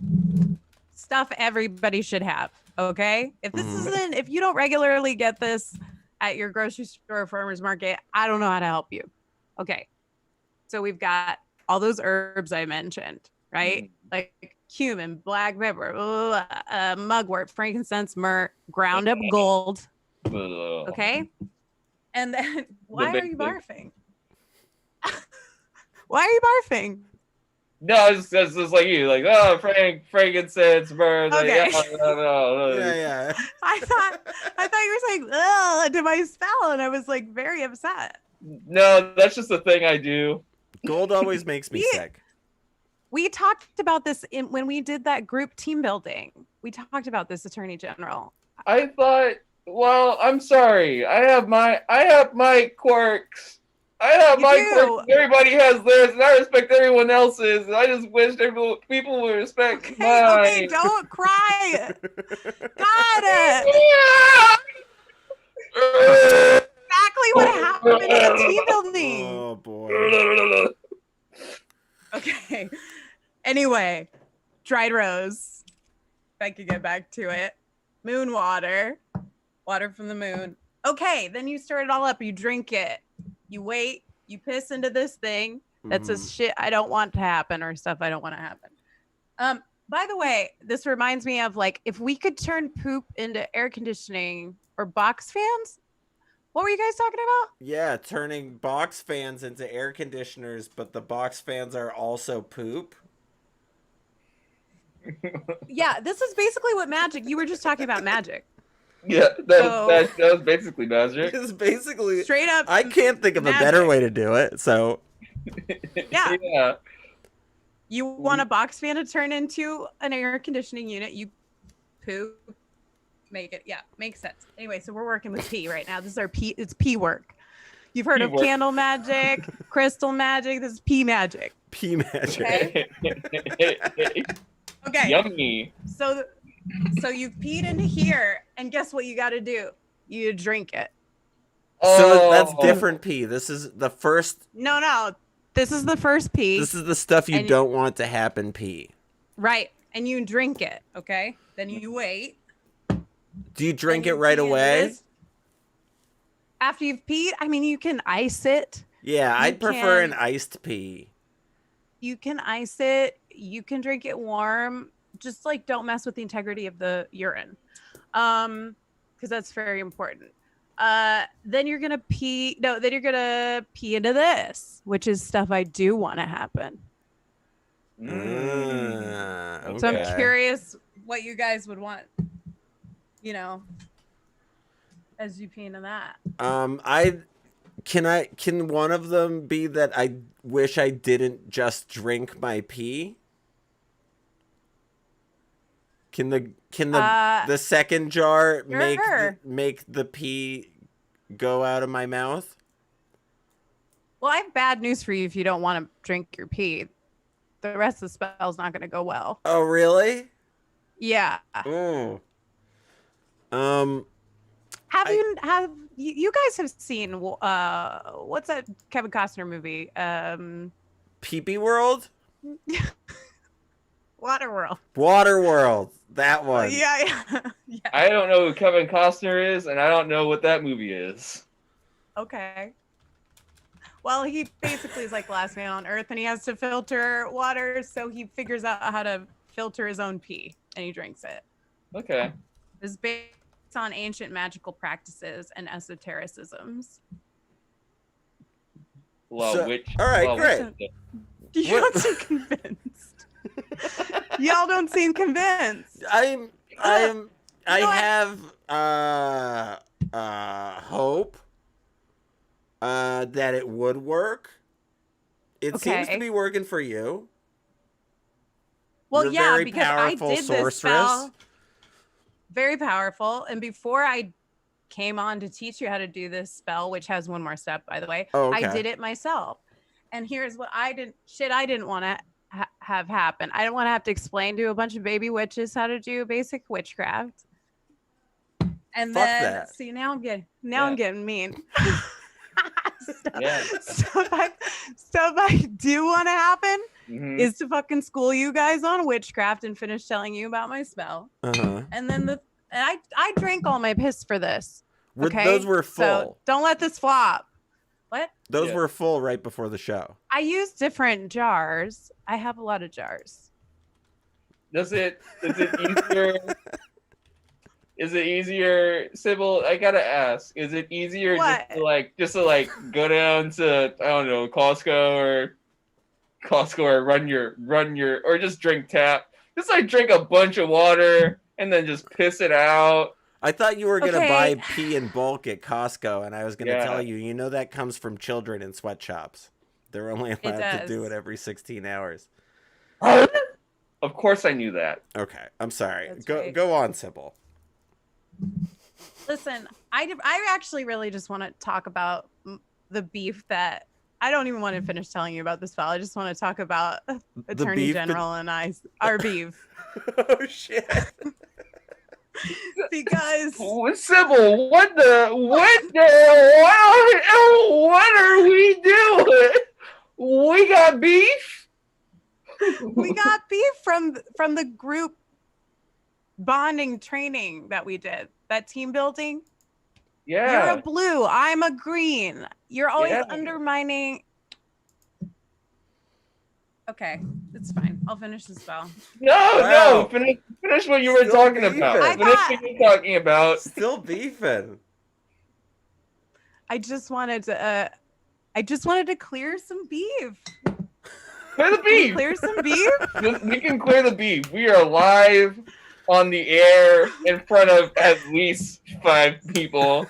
Stuff everybody should have. Okay. If you don't regularly get this at your grocery store or farmer's market, I don't know how to help you. Okay. So we've got all those herbs I mentioned, right? Like cumin, black pepper, mugwort, frankincense, myrrh, ground up gold. Okay. And then why are you barfing? Why are you barfing? No, it's just like you, like, frankincense, myrrh. Okay. Yeah. I thought you were saying, "Ugh," to my spell, and I was like very upset. No, that's just the thing I do. Gold always makes me sick. We talked about this when we did that group team building. We talked about this, Attorney General. I thought, well, I'm sorry. I have my quirks. Quirks. Everybody has theirs, and I respect everyone else's. And I just wish people would respect mine. Okay, don't cry. Got it. exactly what happened in the team building. Oh boy. Okay. Anyway, dried rose. If I could get back to it. Moon water. Water from the moon. Okay, then you stir it all up. You drink it. You wait. You piss into this thing that says shit I don't want to happen or stuff I don't want to happen. By the way, this reminds me of like if we could turn poop into air conditioning or box fans. What were you guys talking about? Yeah, turning box fans into air conditioners, but the box fans are also poop. Yeah, this is basically what magic. You were just talking about magic. Yeah, that was basically magic. It's basically straight up. I can't think of magic. A better way to do it. So yeah. Yeah. You want a box fan to turn into an air conditioning unit, you poop, make it. Yeah, makes sense. Anyway, so we're working with P right now. This is our P. It's P work. You've heard of candle magic, crystal magic. This is P magic. P magic. Okay. Okay. Yummy. So you've peed into here, and guess what you got to do? You drink it. So that's different pee. This is the first. No. This is the first pee. This is the stuff you don't want to happen pee. Right. And you drink it, okay? Then you wait. Do you drink it right away? After you've peed? I mean, you can ice it. Yeah, I'd prefer an iced pee. You can ice it. You can drink it warm. Just like don't mess with the integrity of the urine. Because that's very important. Then you're gonna pee. No, then you're gonna pee into this, which is stuff I do want to happen. Okay. So I'm curious what you guys would want. You know, as you pee into that. Can one of them be that I wish I didn't just drink my pee? Can the second jar make the pee go out of my mouth? Well, I have bad news for you if you don't want to drink your pee. The rest of the spell's not going to go well. Oh, really? Yeah. Oh. Have you guys have seen what's that Kevin Costner movie? Pee-pee World? Waterworld. Waterworld. That one. Yeah. I don't know who Kevin Costner is, and I don't know what that movie is. Okay. Well, he basically is like the last man on Earth, and he has to filter water, so he figures out how to filter his own pee, and he drinks it. Okay. It's based on ancient magical practices and esotericisms. All right, great. You don't seem convinced. Y'all don't seem convinced. I have hope that it would work. It seems to be working for you. Well, You're yeah, very because powerful I did sorceress. this spell. Very powerful. And before I came on to teach you how to do this spell, which has one more step, by the way, I did it myself. And here's what I didn't want to have happen. I didn't want to have to explain to a bunch of baby witches how to do basic witchcraft. And see, now I'm getting mean. Stuff I do want to happen is to fucking school you guys on witchcraft and finish telling you about my spell. And then I drank all my piss for this. Okay, those were full. So don't let this flop. What? Those were full right before the show. I use different jars. I have a lot of jars. Is it easier? Is it easier, Sybil? I gotta ask. Is it easier just to go down to I don't know Costco or run your or just drink tap? Just drink a bunch of water and then just piss it out. I thought you were gonna buy pee in bulk at Costco, and I was gonna tell you, that comes from children in sweatshops. They're only allowed to do it every 16 hours. Of course, I knew that. Okay, I'm sorry. Go on, Sybil. Listen, I actually really just want to talk about the beef that I don't even want to finish telling you about this file. I just want to talk about Attorney General and our beef. Oh shit. Because Sybil, what are we doing? We got beef. we got beef from the group bonding training that we did, that team building. Yeah. You're a blue, I'm a green. You're always undermining. Okay, it's fine. I'll finish the spell. No, finish what you were talking about. Finish what you were talking about. Still beefing. I just wanted to clear some beef. Clear the beef. Clear some beef. We can clear the beef. We are live on the air in front of at least 5 people.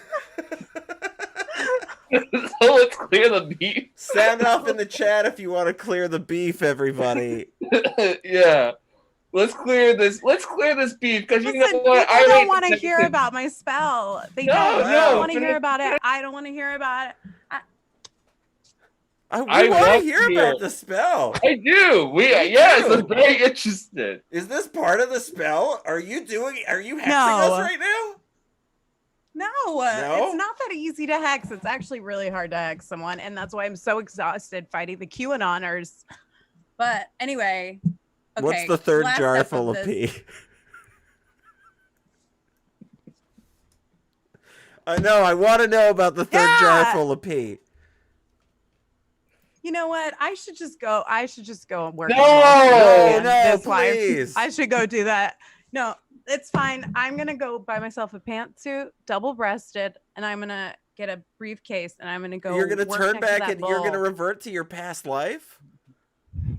So let's clear the beef. Sound off in the chat if you want to clear the beef, everybody. Yeah. Let's clear this beef, because you know what? I don't want to hear about my spell. They don't want to hear about it. I don't want to hear about it. I want to hear about the spell. I do. Yes, I'm very interested. Is this part of the spell? Are you hexing us right now? No, it's not that easy to hex. It's actually really hard to hex someone, and that's why I'm so exhausted fighting the QAnoners. But anyway, okay, what's the third jar full of pee? I know. I want to know about the third jar full of pee. You know what? I should just go and work. No, please. I should go do that. No, it's fine. I'm gonna go buy myself a pantsuit, double-breasted, and I'm gonna get a briefcase, and I'm gonna go. You're gonna turn back and you're gonna revert to your past life?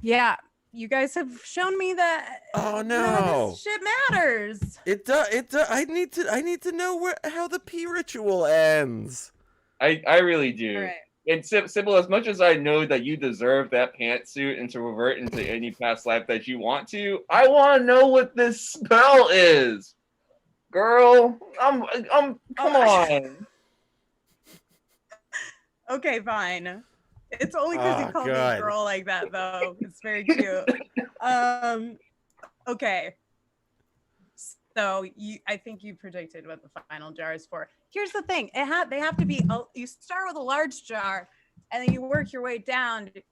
Yeah, you guys have shown me that. Oh no, this shit matters. It does. I need to know how the pee ritual ends. I really do. All right. And Sybil, as much as I know that you deserve that pantsuit and to revert into any past life that you want to, I want to know what this spell is. Girl, come on. Okay, fine. It's only because you called me a girl like that, though. It's very cute. Okay. So I think you predicted what the final jar is for. Here's the thing: they have to be. You start with a large jar, and then you work your way down to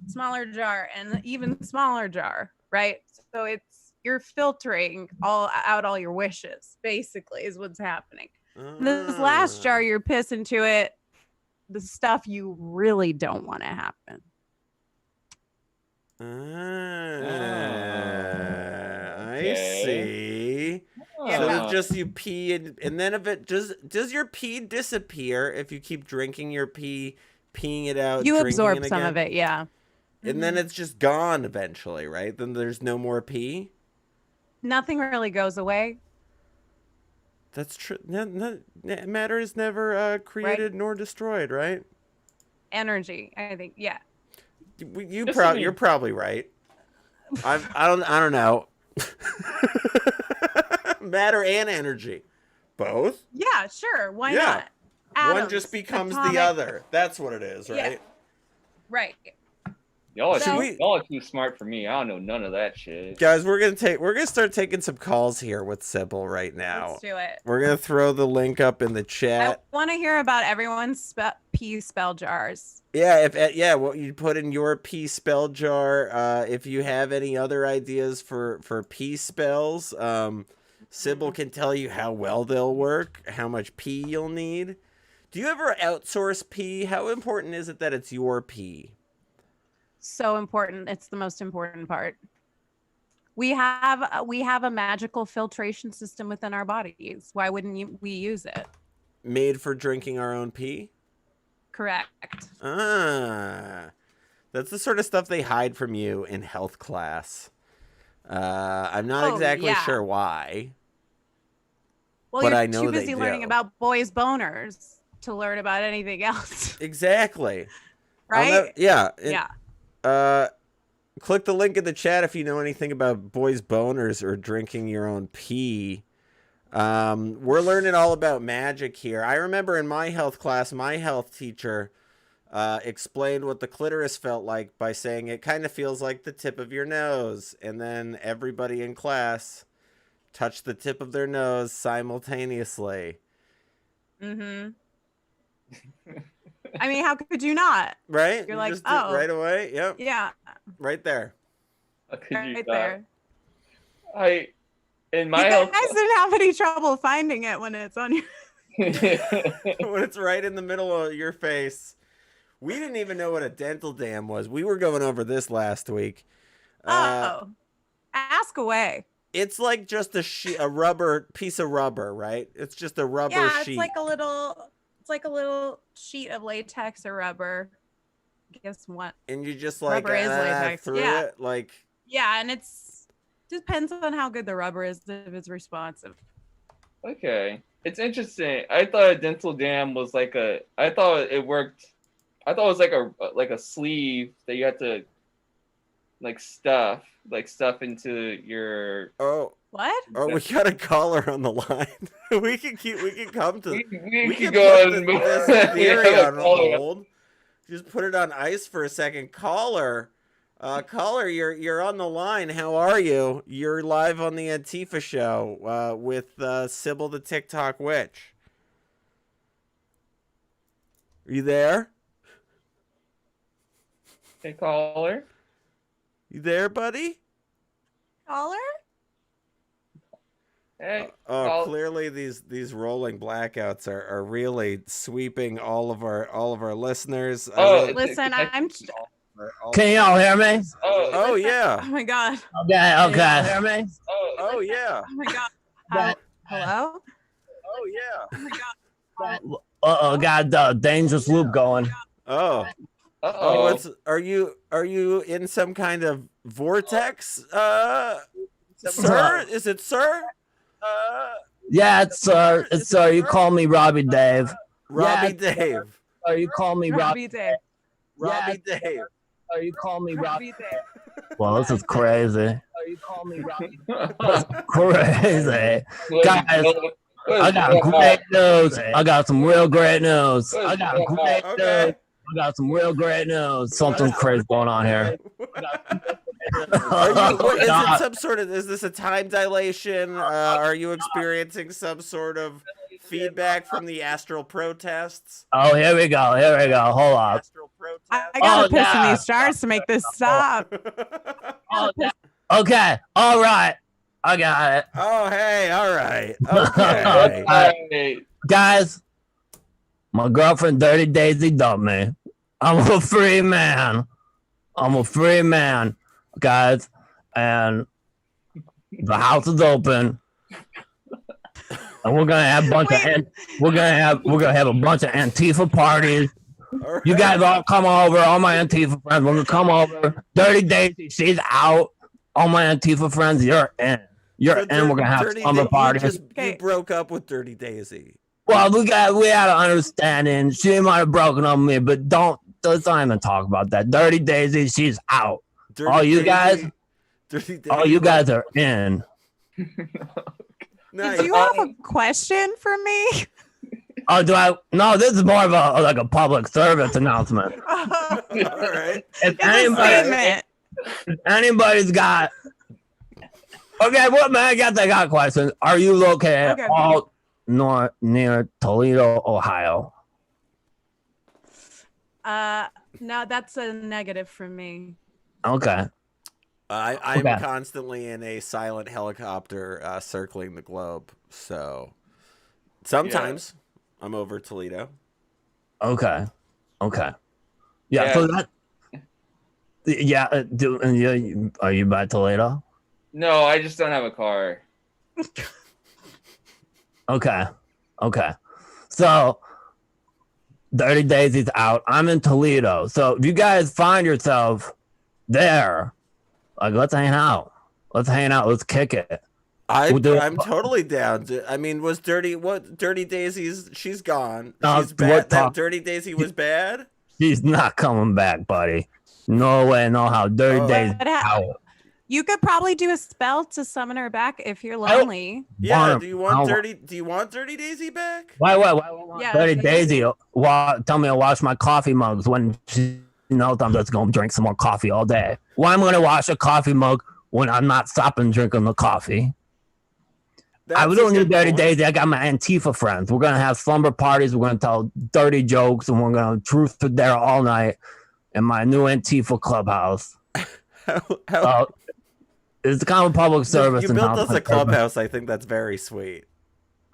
smaller jar and even smaller jar, right? So you're filtering all your wishes. Basically, is what's happening. This last jar, you're pissing to it the stuff you really don't want to happen. I see. So it's just you pee and then if it does your pee disappear if you keep drinking your pee, peeing it out? You absorb some of it, yeah. And then it's just gone eventually, right? Then there's no more pee? Nothing really goes away. That's true. Matter is never created nor destroyed, right? Energy, I think, yeah. You're probably right. I don't know. Matter and energy, both. Yeah, sure. Why not? Atoms, one just becomes the other. That's what it is, right? Yeah. Right. Y'all are too smart for me. I don't know none of that shit. Guys, we're gonna start taking some calls here with Sybil right now. Let's do it. We're gonna throw the link up in the chat. I want to hear about everyone's pee spell jars. Yeah, what you put in your pee spell jar. If you have any other ideas for pee spells, Sybil can tell you how well they'll work, how much pee you'll need. Do you ever outsource pee? How important is it that it's your pee? So important. It's the most important part. We have a magical filtration system within our bodies. Why wouldn't we use it? Made for drinking our own pee? Correct. That's the sort of stuff they hide from you in health class. I'm not exactly sure why. Well, but you're I know too busy learning about boys' boners to learn about anything else. Exactly. Right? Click the link in the chat if you know anything about boys' boners or drinking your own pee. We're learning all about magic here. I remember in my health class, my health teacher explained what the clitoris felt like by saying it kind of feels like the tip of your nose. And then everybody in class touch the tip of their nose simultaneously. Mm-hmm. I mean, how could you not? Right? You're you like, just oh, right away. Yep. Yeah. Right there. Right there. In my you health, guys didn't have any trouble finding it when it's on your. When it's right in the middle of your face. We didn't even know what a dental dam was. We were going over this last week. Ask away. It's like just a rubber piece of rubber, right? It's just a rubber sheet. It's like a little sheet of latex or rubber. Guess what? And you just like rubber is latex. through it, like. Yeah, and it's depends on how good the rubber is, if it's responsive. Okay, it's interesting. I thought a dental dam was like I thought it worked. I thought it was like a sleeve that you had to stuff into your. Oh. What? Oh, we got a caller on the line. we can come to. We can go put this theory on hold. Just put it on ice for a second. Caller, you're on the line. How are you? You're live on the Antifa show with Sybil the TikTok witch. Are you there? Hey, caller. You there, buddy? Caller? Hey. Clearly these rolling blackouts are really sweeping all of our listeners. Listen, I'm. Can y'all hear me? Oh yeah. Oh my God. Okay. Hear me? Oh yeah. Oh my God. Hello? Oh yeah. Oh my God. Uh-oh, got the dangerous loop going. Oh. Uh-oh. Are you in some kind of vortex? Sir? Is it sir? Yeah, it's sir. You call me Robbie Dave. Robbie Dave. Or you call me Robbie Dave. Robbie Dave. Or you call me Robbie Dave. Well, this is crazy. Or you call me Robbie. Crazy. Guys, I got great news. I got some real great news. I got great news. I got some real great news. Something crazy going on here. Is this a time dilation? Are you experiencing some sort of feedback from the astral protests? Oh, here we go. Hold on. I gotta piss in these stars to make this stop. Okay. All right. I got it. Oh, hey. All right. Okay. Hey. Guys, my girlfriend Dirty Daisy dumped me. I'm a free man, guys, and the house is open, and we're gonna have a bunch of Antifa parties. Right. You guys all come over, all my Antifa friends. We're gonna come over. Dirty Daisy, she's out. All my Antifa friends, you're in. We're gonna have summer parties. You broke up with Dirty Daisy. Well, we had an understanding. She might have broken up with me, but let's not even talk about that. Dirty Daisy, she's out. All you guys are in. Nice. Did you have a question for me? Oh, do I? No, this is more of a public service announcement. All right. If anybody's got. Okay, I got questions. Are you located all near Toledo, Ohio? No, that's a negative for me. Okay. I'm constantly in a silent helicopter circling the globe, so sometimes I'm over Toledo. Okay. Yeah. So that. Yeah. Are you by Toledo? No, I just don't have a car. Okay. So, Dirty Daisy's out. I'm in Toledo. So, if you guys find yourself there, like, let's hang out. Let's kick it. I'm totally down. I mean, Dirty Daisy's? She's gone. No, she's bad. That Dirty Daisy was bad? She's not coming back, buddy. No way, no how. Dirty Daisy's out. You could probably do a spell to summon her back if you're lonely. Yeah. Do you want Dirty Daisy back? Why? Yeah, Dirty Daisy. Tell me to wash my coffee mugs when she knows I'm just gonna drink some more coffee all day. Why am I gonna wash a coffee mug when I'm not stopping drinking the coffee? I don't need Dirty Daisy. I got my Antifa friends. We're gonna have slumber parties. We're gonna tell dirty jokes, and we're gonna truth or dare all night in my new Antifa clubhouse. It's kind of public service. You built us a clubhouse. I think that's very sweet.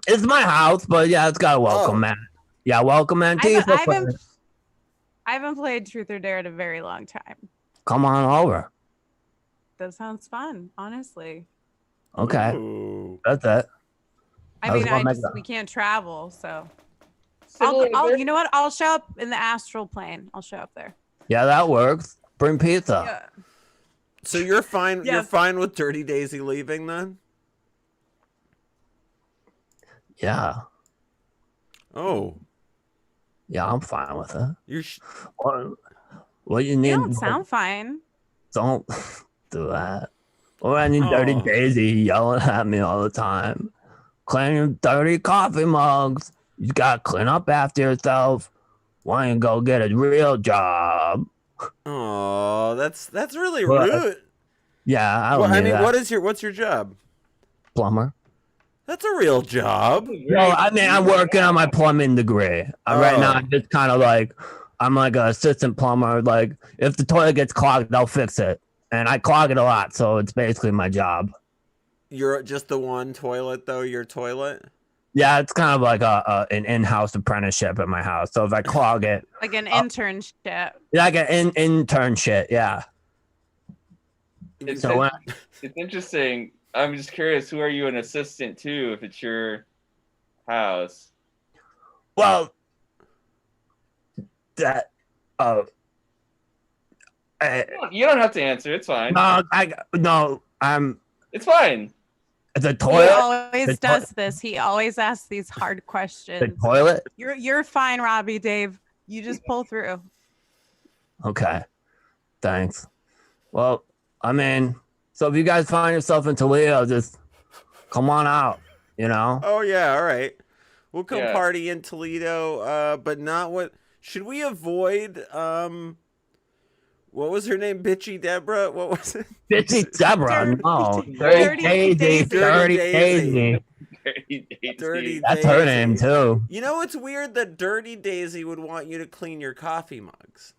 It's my house, but yeah, it's got a welcome, man. Yeah, welcome, Antifa. I haven't played Truth or Dare in a very long time. Come on over. That sounds fun, honestly. Okay. Ooh. That's it. I mean, we can't travel, so. You know what? I'll show up in the astral plane. I'll show up there. Yeah, that works. Bring pizza. Yeah. So you're fine. Yes. You're fine with Dirty Daisy leaving then? Yeah. Oh. Yeah, I'm fine with it. You're. What you need? You don't sound fine. Don't do that. Or I need Dirty Daisy yelling at me all the time. Clean your dirty coffee mugs. You gotta clean up after yourself. Why don't you go get a real job? Oh, that's really rude. Yeah, I mean, what's your job? Plumber. That's a real job. No, I mean, I'm working on my plumbing degree. Right now, I'm just kind of like, I'm like an assistant plumber. Like, if the toilet gets clogged, I'll fix it. And I clog it a lot, so it's basically my job. You're just the one toilet, though, your toilet? Yeah, it's kind of like an in-house apprenticeship at my house. So if I clog it... Like an internship. Like an internship, yeah. It's interesting. I'm just curious, who are you an assistant to if it's your house? Well, you don't have to answer. It's fine. It's fine. The toilet. He always does this. He always asks these hard questions. The toilet. You're fine, Robbie. Dave, you just pull through. Okay, thanks. Well, I mean, so if you guys find yourself in Toledo, just come on out. You know. Oh yeah, all right. We'll come party in Toledo, but not what. Should we avoid? What was her name? Bitchy Deborah? What was it? Bitchy Deborah? No. Dirty Daisy. That's her name, too. You know, it's weird that Dirty Daisy would want you to clean your coffee mugs.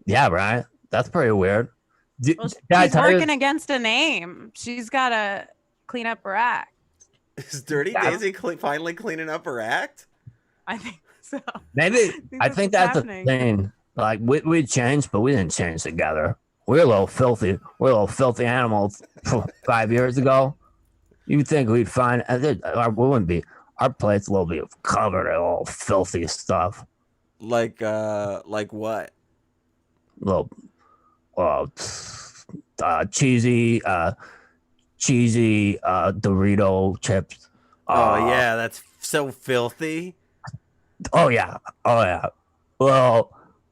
Yeah, right? That's pretty weird. Well, she's working against a name. She's got to clean up her act. Is Dirty Daisy finally cleaning up her act? I think so. Maybe. I think that's a thing. Like, we changed, but we didn't change together. We're a little filthy. We're little filthy animals 5 years ago. You'd think we'd find... we wouldn't be... Our plate's a little bit covered in all filthy stuff. Like what? Little... cheesy Dorito chips. Oh, yeah, that's so filthy. Oh, yeah.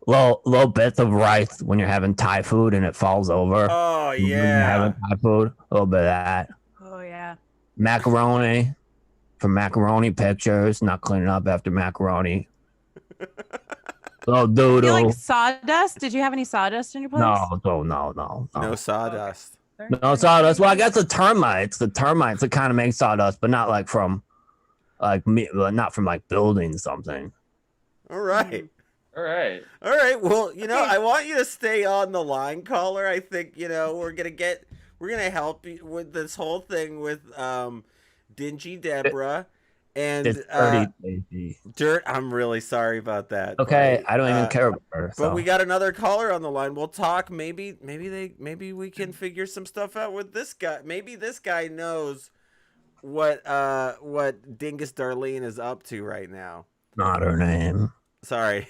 Little bits of rice when you're having Thai food and it falls over. Oh, yeah. When you're having Thai food, a little bit of that. Oh, yeah. Macaroni from macaroni pictures, not cleaning up after macaroni. Little doodle. You like sawdust? Did you have any sawdust in your place? No. No sawdust. Okay. No sawdust. Well, I guess the termites that kind of make sawdust, but not like from not from like building something. All right. All right. Well, I want you to stay on the line, caller. I think, we're going to help you with this whole thing with Dingy Deborah and Dirt. I'm really sorry about that. Okay, I don't even care about her. But we got another caller on the line. We'll talk. Maybe we can figure some stuff out with this guy. Maybe this guy knows what Dingus Darlene is up to right now. Not her name. Sorry.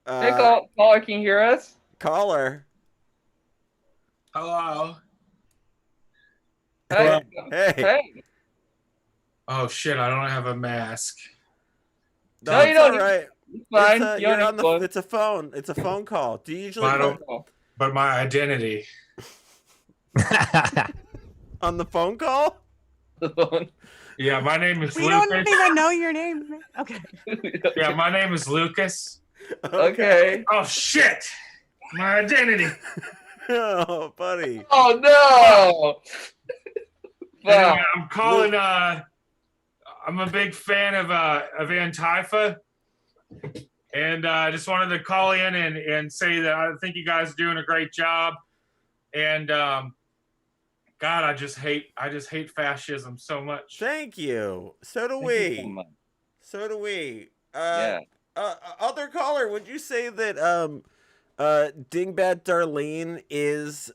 Hey, caller, can you hear us? Caller. Hello. Hey. Oh shit! I don't have a mask. No, you don't. All right. It's fine. It's a phone. It's a phone call. Do you usually? But my identity. On the phone call? The phone. Yeah, my name is Lucas. We don't even know your name. Okay. Yeah, my name is Lucas. Okay. Oh shit! My identity. Oh, buddy. Oh no! Anyway, I'm calling. I'm a big fan of ANTIFA, and I just wanted to call in and say that I think you guys are doing a great job. And God, I just hate fascism so much. Thank you. So do we. So do we. Other caller, would you say that Dingbat Darlene is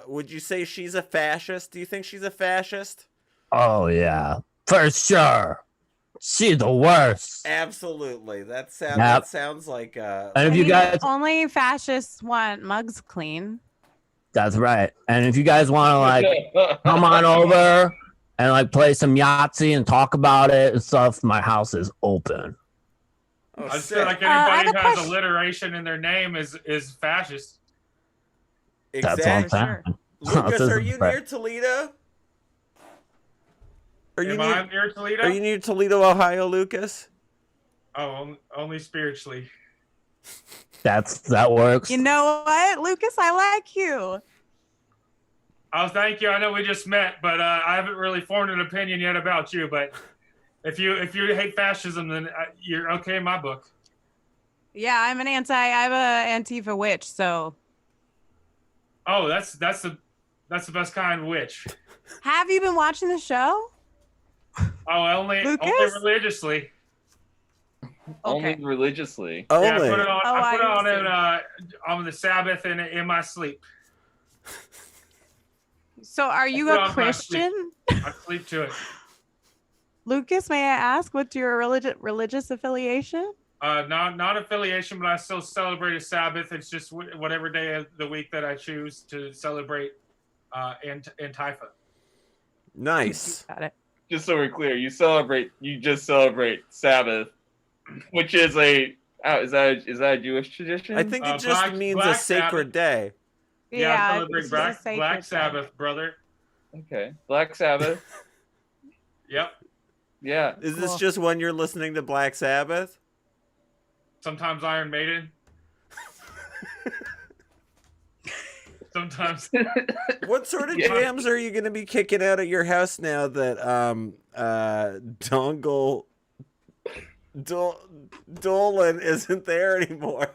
would you say she's a fascist? Do you think she's a fascist? Oh yeah, for sure. She's the worst. Absolutely. That sounds like and if you guys only fascists want mugs clean. That's right. And if you guys want to like come on over and like play some Yahtzee and talk about it and stuff, my house is open. Oh, I just feel like anybody who has question. alliteration in their name is fascist. Exactly. That's what I'm saying. Lucas, are you near Toledo? Am I near Toledo? Are you near Toledo, Ohio, Lucas? Oh, only spiritually. That works. You know what, Lucas? I like you. Oh, thank you. I know we just met, but I haven't really formed an opinion yet about you. But if you hate fascism, then you're okay in my book. Yeah, I'm an Antifa witch, so. Oh, that's the best kind of witch. Have you been watching the show? Oh, only religiously. Only religiously. Only. Yeah, I put it on. Oh, I put it I on the Sabbath and in my sleep. So, are you a Christian? I sleep to it. Lucas, may I ask what's your religious affiliation? Not affiliation, but I still celebrate a Sabbath. It's just whatever day of the week that I choose to celebrate Antifa. Nice. Got it. Just so we're clear, you just celebrate Sabbath, which is is that a Jewish tradition? I think it just means a sacred day. Yeah, I it's celebrate just a Black sacred Sabbath, brother. Okay, Black Sabbath. Yep. Yeah. Is this just when you're listening to Black Sabbath? Sometimes Iron Maiden. Sometimes. What sort of jams are you going to be kicking out at your house now that Dolan isn't there anymore?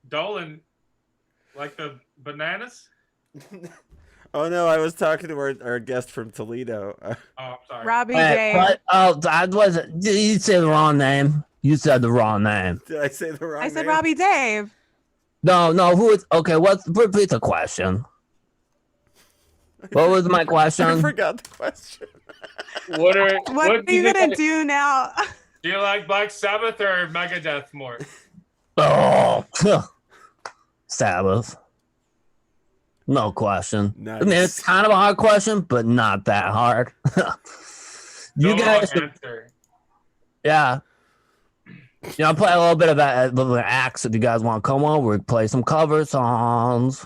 Dolan, like the bananas? Oh no, I was talking to our guest from Toledo. Oh, I'm sorry. Robbie J. I wasn't. You said the wrong name. You said the wrong name. Did I say the wrong name? I said Robbie Dave. No. Who is? Okay, repeat the question. What was my question? I forgot the question. What are you gonna do now? Do you like Black Sabbath or Megadeth more? Oh, Sabbath. No question. Nice. I mean, it's kind of a hard question, but not that hard. You guys, yeah. I'll play a little bit of that little axe if you guys want to come over. Play some cover songs.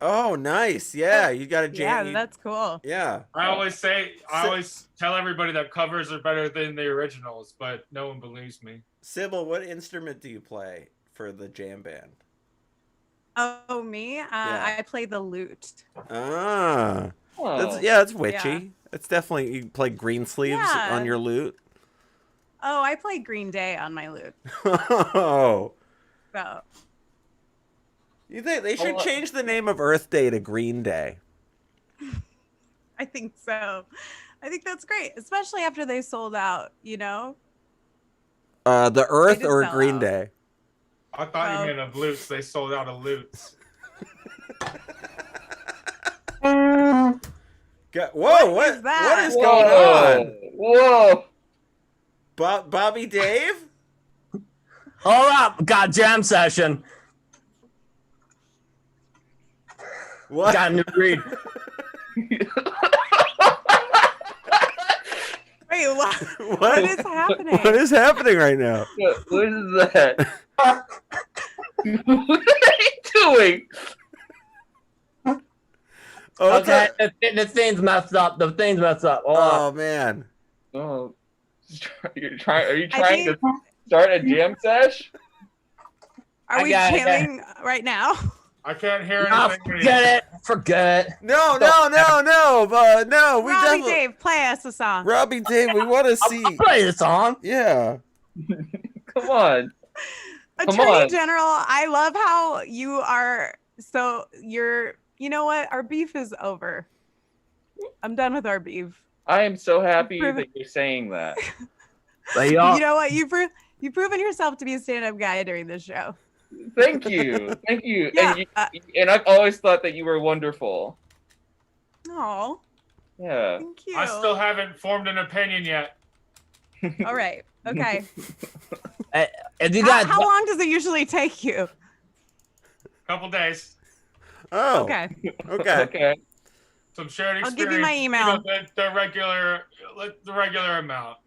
Oh, nice. Yeah, you got a jam. Yeah, that's cool. Yeah. I always tell everybody that covers are better than the originals, but no one believes me. Sybil, what instrument do you play for the jam band? Oh, me? Yeah. I play the lute. Ah. Oh. That's witchy. Yeah. It's definitely, you play green sleeves on your lute. Oh, I play Green Day on my lute. Oh. So. You think they should change the name of Earth Day to Green Day? I think so. I think that's great, especially after they sold out, The Earth or Green out. Day? I thought you meant of loots. They sold out of loots. Whoa, what is that? What is going on? Whoa. Bobby Dave? Hold up. Got jam session. What? Got a new read. Wait, what is happening? What is happening right now? What is that? What are you doing? Oh, Okay, the thing's messed up. The thing's messed up. Oh man. Oh, are you trying to start a jam sesh? Are we jamming right now? I can't hear No, anything. forget it. No. We Robbie definitely. Dave, play us a song. Robbie Dave, we want to see. I'll play the song. Yeah. Come on. Attorney General, I love how you are. So you know what? Our beef is over. I'm done with our beef. I am so happy that you're saying that. But You know what? You've proven yourself to be a stand-up guy during this show. Thank you. Yeah, And I've always thought that you were wonderful. Oh, Yeah. thank you. I still haven't formed an opinion yet. All right. Okay. if you guys, How long does it usually take you? Couple days. Oh. Okay. Okay. Some shared I'll experience. give you my email. The regular amount.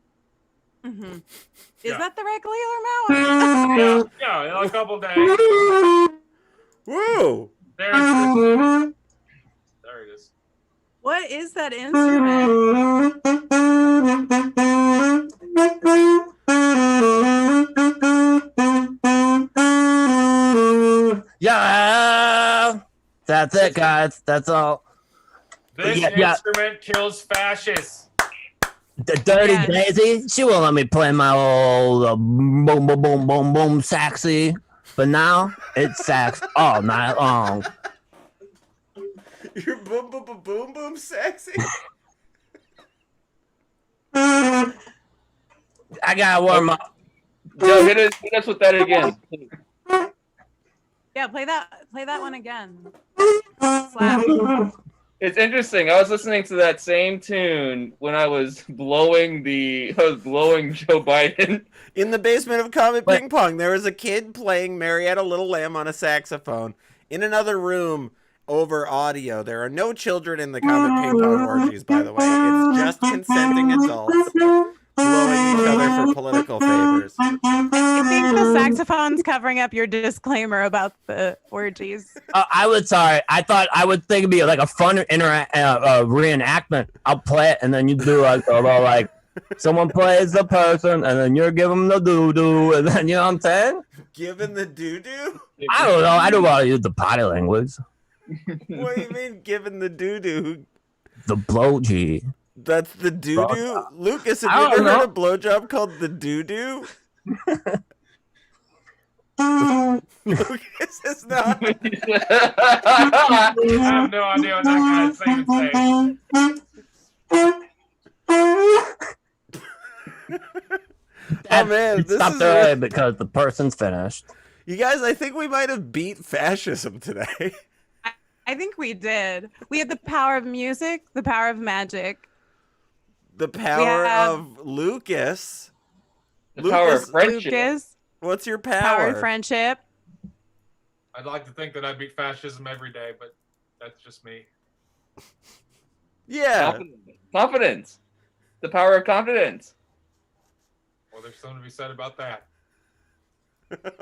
Mm-hmm. Is Yeah. that the regular amount? Yeah, in a couple days. Woo. There it is. What is that instrument? yeah, that's it, guys. That's all. This instrument kills fascists. The Dirty Daisy, she won't let me play my old boom, boom, boom, boom, boom, saxy. But now it's sax all night long. You're boom, boom, boom, boom, boom, sexy. I gotta warm up. Joe, hit us with that again. Yeah, play that one again. Slap. It's interesting. I was listening to that same tune when I was blowing Joe Biden. In the basement of Comet Ping Pong, there was a kid playing Marietta Little Lamb on a saxophone in another room over audio. There are no children in the Comet Ping Pong orgies, by the way. It's just consenting adults blowing each other for political favors. I think the saxophone's covering up your disclaimer about the orgies. I was sorry. I thought I would think it'd be like a fun reenactment. I'll play it, and then you do like a little like someone plays the person, and then you're giving them the doo doo, and then you know what I'm saying? Giving the doo doo? I don't know. I don't want to use the potty language. What do you mean, giving the doo doo? The blow G. That's the doo doo? Lucas, have you ever heard a blowjob called the doo doo? Lucas is not. I have no idea what that guy's saying. Oh man, this Stop is there because the person's finished. You guys, I think we might have beat fascism today. I think we did. We had the power of music, the power of magic. The power of Lucas. The power of friendship. Lucas, What's your power of power? friendship. I'd like to think that I beat fascism every day, but that's just me. Yeah. Confidence. The power of confidence. Well, there's something to be said about that.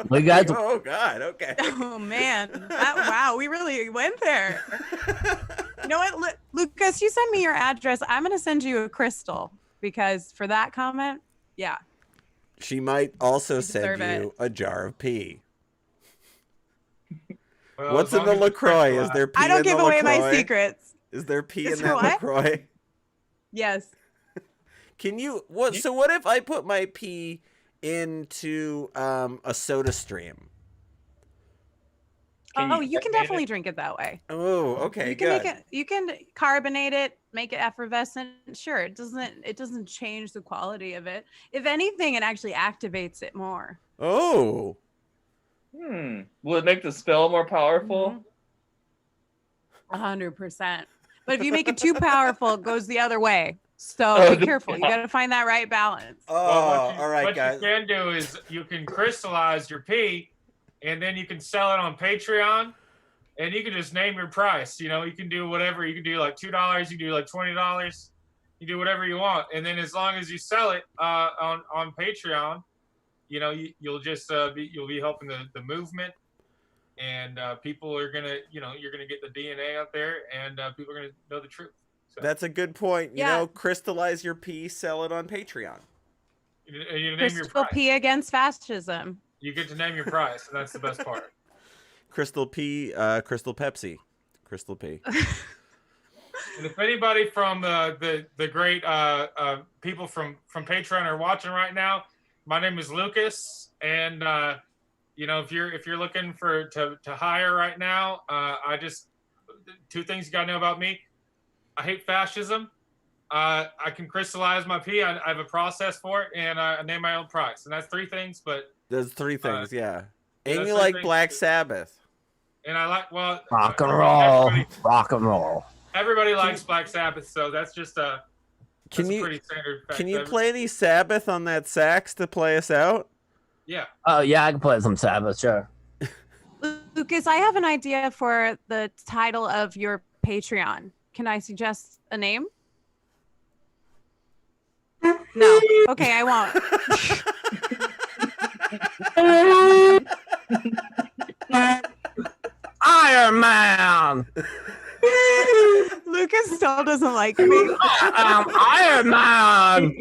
We got Oh God. Okay. Oh man. Wow, we really went there. You know what, Lucas, you send me your address. I'm going to send you a crystal because for that comment, yeah. She might also deserve send you a jar of pee. Well, What's as in long the as it's LaCroix? Is crystallized. there pee I don't in give the away my LaCroix? secrets. Is there pee Is in there that what? LaCroix? Yes. Can you what? So what if I put my pee into a soda stream? You can definitely drink it that way. Oh, okay, You can good. make it. You can carbonate it, make it effervescent. Sure, it doesn't change the quality of it. If anything, it actually activates it more. Oh, Will it make the spell more powerful? 100%. But if you make it too powerful, it goes the other way. So be careful. You got to find that right balance. all right, what guys. you can do is you can crystallize your pee, and then you can sell it on Patreon, and you can just name your price. You know, you can do whatever. You can do like $2. You can do like $20. You do whatever you want, and then as long as you sell it on Patreon, you know, you'll just you'll be helping the movement, and people are gonna, you know, you're gonna get the DNA out there, and people are gonna know the truth. So, That's a good point. You Yeah. know, crystallize your pee, sell it on Patreon. you name your Crystal price. P against fascism. You get to name your price, and that's the best part. Crystal P, Crystal Pepsi. Crystal P. And if anybody from the great people from Patreon are watching right now, my name is Lucas, and you know, if you're looking to hire right now, I just two things you gotta know about me. I hate fascism. I can crystallize my pee. I have a process for it, and I name my own price. And that's three things. But there's three things, yeah. And yeah, you like Black Sabbath. And I like rock and roll, rock and roll. Everybody likes Black Sabbath, so that's just a pretty standard fact. Can you play any Sabbath on that sax to play us out? Yeah. Oh yeah, I can play some Sabbath, sure. Lucas, I have an idea for the title of your Patreon. Can I suggest a name? No. Okay, I won't. Iron Man. Lucas still doesn't like me. Iron Man.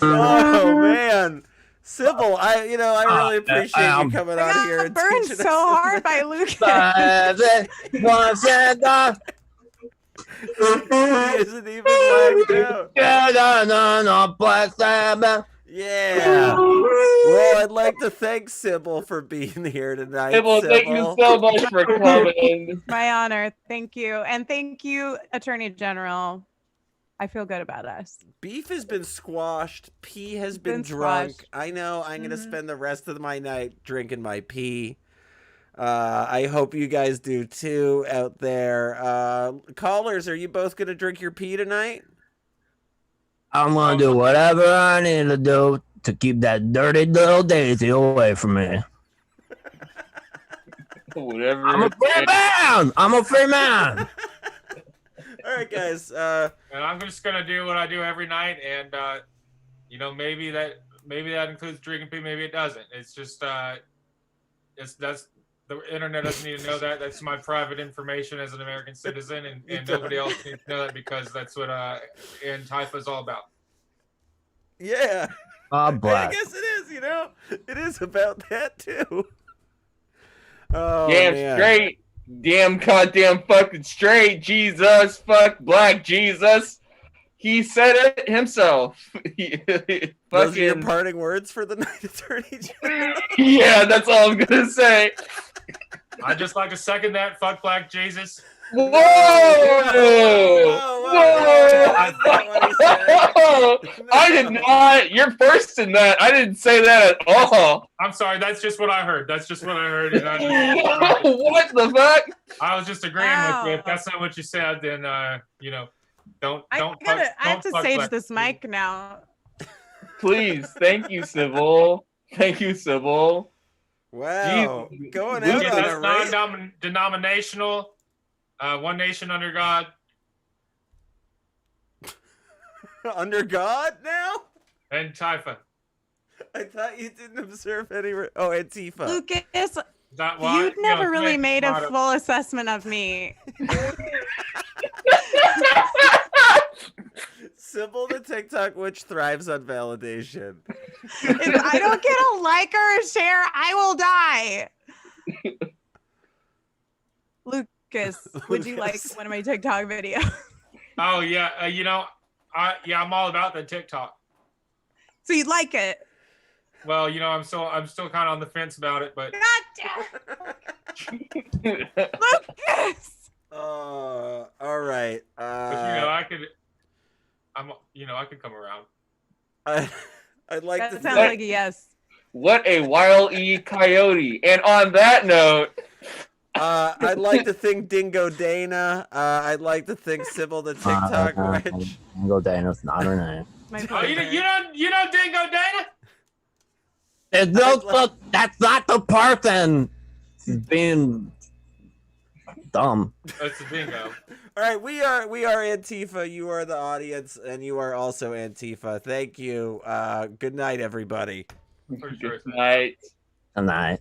Oh man, Sybil, I really appreciate you coming on here. I got burned so hard by Lucas. He isn't even blacked out. No, Black Sabbath. Yeah. Well, I'd like to thank Sybil for being here tonight. Sybil, thank you so much for coming. My honor. Thank you. And thank you, Attorney General. I feel good about us. Beef has been squashed. Pee has been drunk. Squashed. I know I'm going to spend the rest of my night drinking my pee. I hope you guys do too out there. Callers, are you both going to drink your pee tonight? I'm going to do whatever I need to do to keep that dirty little Daisy away from me. Whatever. I'm a free man. I'm a free man. All right, guys. And I'm just gonna do what I do every night, and you know, maybe that includes drinking pee, maybe it doesn't. It's just that's the internet doesn't need to know that. That's my private information as an American citizen, and nobody else needs to know that because that's what ANTIFA is all about. Yeah. Black. I guess it is. It is about that too. Oh, damn man. Straight. Damn goddamn fucking straight. Jesus. Fuck Black Jesus. He said it himself. Those are your parting words for the night, Attorney General? Yeah, that's all I'm gonna say. I'd just like to second that. Fuck Black Jesus. Whoa! That's not what he said. I did not. You're first in that. I didn't say that at all. I'm sorry. That's just what I heard. And What the fuck? I was just agreeing with you. If that's not what you said, then don't. I have to sage this mic now. Please, thank you, Sybil. Thank you, Sybil. Wow, Jeez. going Yeah, out on a that's race. non-denominational. One nation under God. Under God now? ANTIFA. I thought you didn't observe any. Oh, Antifa. Lucas, That why, you've never really it's made a not full assessment of me. Sybil the TikTok witch thrives on validation. If I don't get a like or a share, I will die. Lucas, would you like one of my TikTok videos? Oh yeah, I'm all about the TikTok. So you'd like it? Well, I'm still kind of on the fence about it, but Lucas! All right. I could come around. I'd like That to sounds thank- like a yes. What a Wile E. Coyote. And on that note, I'd like to thank Dingo Dana. I'd like to thank Sybil the TikTok witch. Dingo Dana's not her name. My Oh, you favorite. know Dingo Dana? It's that's not the person. She's being dumb. That's a dingo. All right, we are Antifa. You are the audience, and you are also Antifa. Thank you. Good night, everybody. For sure. good night. Good night.